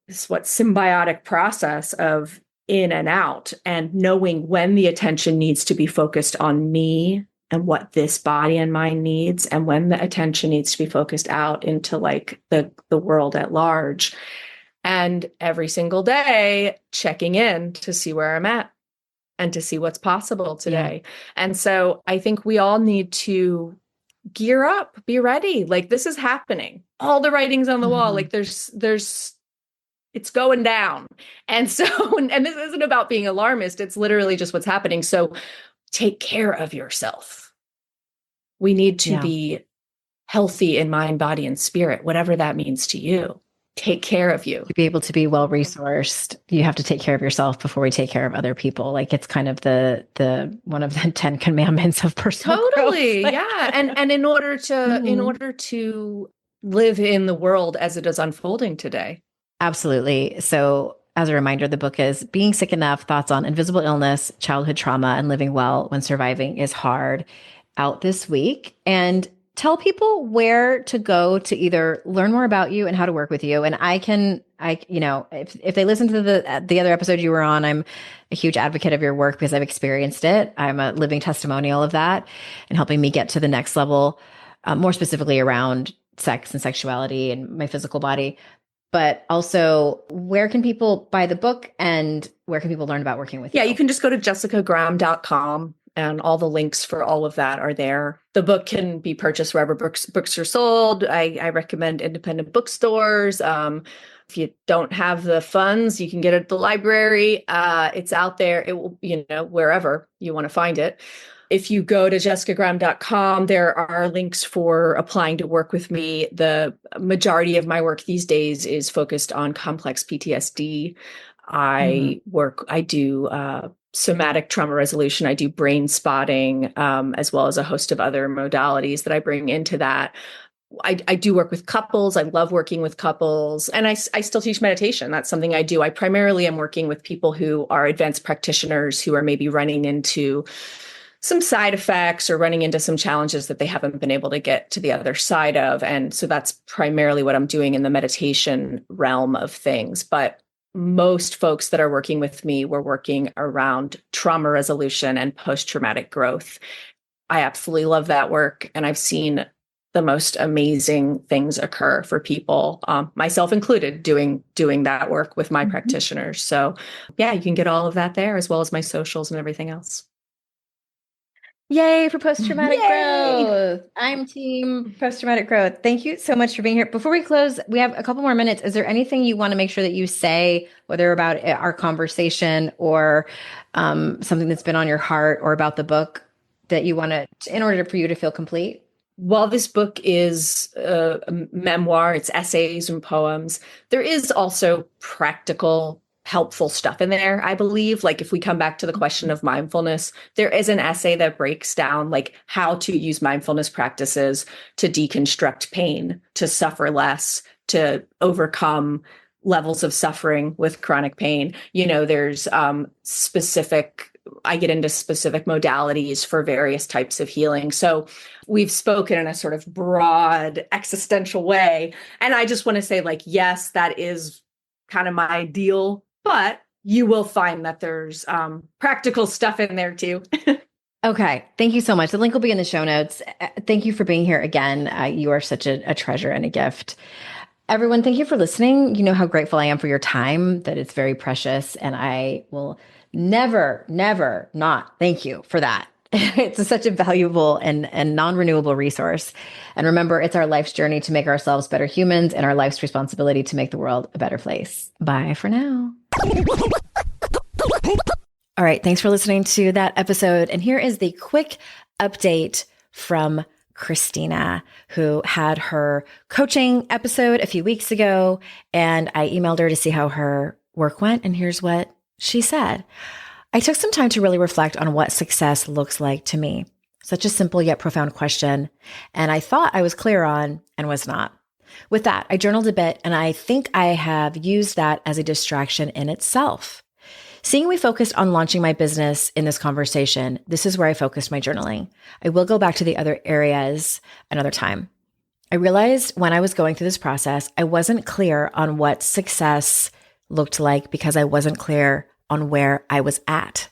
symbiotic process of in and out, and knowing when the attention needs to be focused on me and what this body and mind needs, and when the attention needs to be focused out into like the world at large. And every single day checking in to see where I'm at and to see what's possible today. Yeah. And so I think we all need to gear up, be ready. Like, this is happening. All the writing's on the wall. Like it's going down. And so, and this isn't about being alarmist. It's literally just what's happening. So take care of yourself. We need to be healthy in mind, body, and spirit, whatever that means to you. Take care of you. To be able to be well-resourced, you have to take care of yourself before we take care of other people. Like, it's kind of the one of the 10 commandments of personal totally growth. Yeah. And in order to live in the world as it is unfolding today. Absolutely. So as a reminder, the book is Being Sick Enough: Thoughts on Invisible Illness, Childhood Trauma, and Living Well When Surviving is Hard, out this week. And tell people where to go to either learn more about you and how to work with you. And if they listen to the other episode you were on, I'm a huge advocate of your work because I've experienced it. I'm a living testimonial of that and helping me get to the next level, more specifically around sex and sexuality and my physical body. But also, where can people buy the book and where can people learn about working with you? Yeah, you can just go to jessicagraham.com and all the links for all of that are there. The book can be purchased wherever books are sold. I recommend independent bookstores. If you don't have the funds, you can get it at the library. It's out there. It will, wherever you want to find it. If you go to jessicagraham.com, there are links for applying to work with me. The majority of my work these days is focused on complex PTSD. I do somatic trauma resolution. I do brain spotting, as well as a host of other modalities that I bring into that. I do work with couples. I love working with couples. And I still teach meditation. That's something I do. I primarily am working with people who are advanced practitioners who are maybe running into some side effects or running into some challenges that they haven't been able to get to the other side of. And so that's primarily what I'm doing in the meditation realm of things. But most folks that are working with me, we're working around trauma resolution and post-traumatic growth. I absolutely love that work. And I've seen the most amazing things occur for people, myself included, doing that work with my practitioners. So yeah, you can get all of that there, as well as my socials and everything else. Yay for post-traumatic growth. I'm team post-traumatic growth. Thank you so much for being here. Before we close, we have a couple more minutes. Is there anything you want to make sure that you say, whether about our conversation or something that's been on your heart, or about the book that you want to, in order for you to feel complete? While this book is a memoir, it's essays and poems, there is also practical, helpful stuff in there, I believe. Like, if we come back to the question of mindfulness, there is an essay that breaks down like how to use mindfulness practices to deconstruct pain, to suffer less, to overcome levels of suffering with chronic pain. There's I get into specific modalities for various types of healing. So we've spoken in a sort of broad existential way. And I just want to say, like, yes, that is kind of my ideal, but you will find that there's practical stuff in there too. Okay. Thank you so much. The link will be in the show notes. Thank you for being here again. You are such a treasure and a gift. Everyone, thank you for listening. You know how grateful I am for your time, that it's very precious. And I will never not thank you for that. It's such a valuable and non-renewable resource. And remember, it's our life's journey to make ourselves better humans and our life's responsibility to make the world a better place. Bye for now. All right. Thanks for listening to that episode. And here is the quick update from Christina, who had her coaching episode a few weeks ago. And I emailed her to see how her work went. And here's what she said. I took some time to really reflect on what success looks like to me. Such a simple yet profound question. And I thought I was clear on and was not. With that, I journaled a bit, and I think I have used that as a distraction in itself. Seeing we focused on launching my business in this conversation, this is where I focused my journaling. I will go back to the other areas another time. I realized when I was going through this process, I wasn't clear on what success looked like because I wasn't clear on where I was at.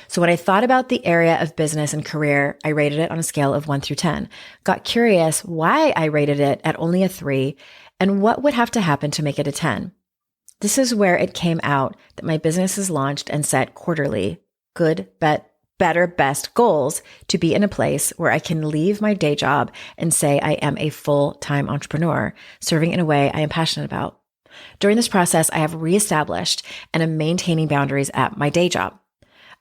So when I thought about the area of business and career, I rated it on a scale of 1 through 10, got curious why I rated it at only a 3 and what would have to happen to make it a 10. This is where it came out that my business is launched and set quarterly, good, better, best goals to be in a place where I can leave my day job and say I am a full-time entrepreneur, serving in a way I am passionate about. During this process, I have reestablished and am maintaining boundaries at my day job.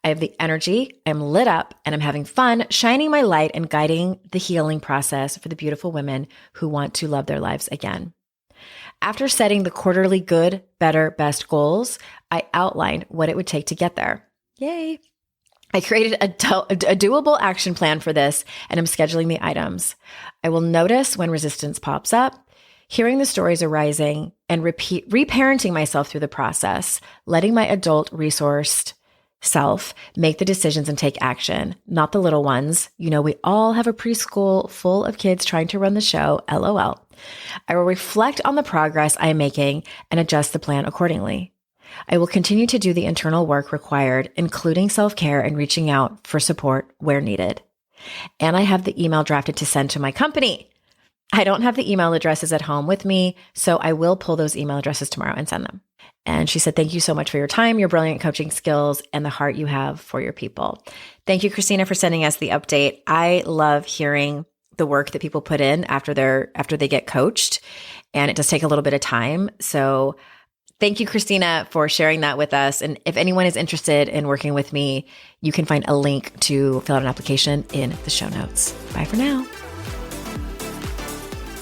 I have the energy, I'm lit up, and I'm having fun shining my light and guiding the healing process for the beautiful women who want to love their lives again. After setting the quarterly good, better, best goals, I outlined what it would take to get there. Yay! I created a doable action plan for this, and I'm scheduling the items. I will notice when resistance pops up, hearing the stories arising, and reparenting myself through the process, letting my adult resourced self make the decisions and take action, not the little ones. You know, we all have a preschool full of kids trying to run the show, LOL. I will reflect on the progress I am making and adjust the plan accordingly. I will continue to do the internal work required, including self-care and reaching out for support where needed. And I have the email drafted to send to my company. I don't have the email addresses at home with me, so I will pull those email addresses tomorrow and send them. And she said, thank you so much for your time, your brilliant coaching skills, and the heart you have for your people. Thank you, Christina, for sending us the update. I love hearing the work that people put in after they get coached, and it does take a little bit of time. So thank you, Christina, for sharing that with us. And if anyone is interested in working with me, you can find a link to fill out an application in the show notes. Bye for now.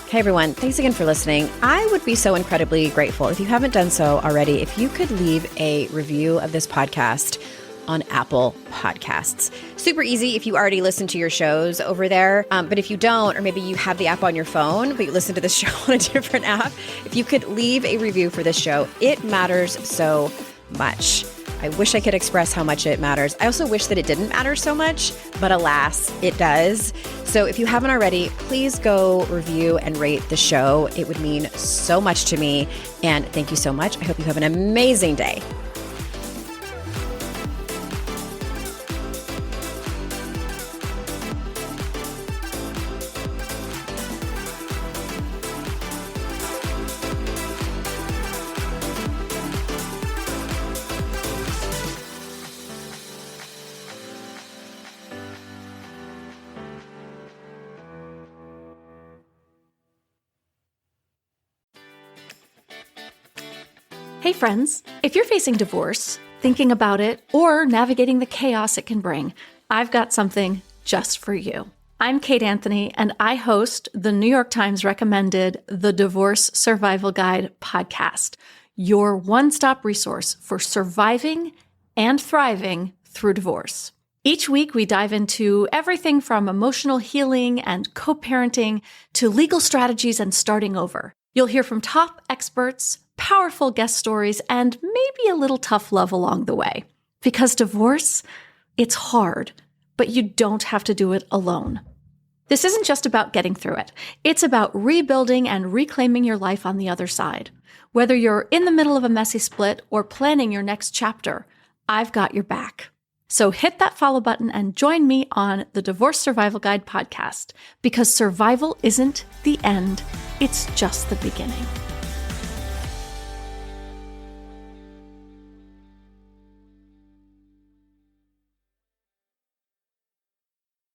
Hey everyone, thanks again for listening. I would be so incredibly grateful if you haven't done so already, if you could leave a review of this podcast on Apple Podcasts. Super easy if you already listen to your shows over there. But if you don't, or maybe you have the app on your phone, but you listen to the show on a different app, if you could leave a review for this show, it matters so much. I wish I could express how much it matters. I also wish that it didn't matter so much, but alas, it does. So if you haven't already, please go review and rate the show. It would mean so much to me. And thank you so much. I hope you have an amazing day. Hey friends, if you're facing divorce, thinking about it, or navigating the chaos it can bring, I've got something just for you. I'm Kate Anthony, and I host the New York Times recommended The Divorce Survival Guide podcast, your one-stop resource for surviving and thriving through divorce. Each week, we dive into everything from emotional healing and co-parenting to legal strategies and starting over. You'll hear from top experts, powerful guest stories, and maybe a little tough love along the way. Because divorce, it's hard, but you don't have to do it alone. This isn't just about getting through it. It's about rebuilding and reclaiming your life on the other side. Whether you're in the middle of a messy split or planning your next chapter, I've got your back. So hit that follow button and join me on the Divorce Survival Guide podcast, because survival isn't the end, it's just the beginning.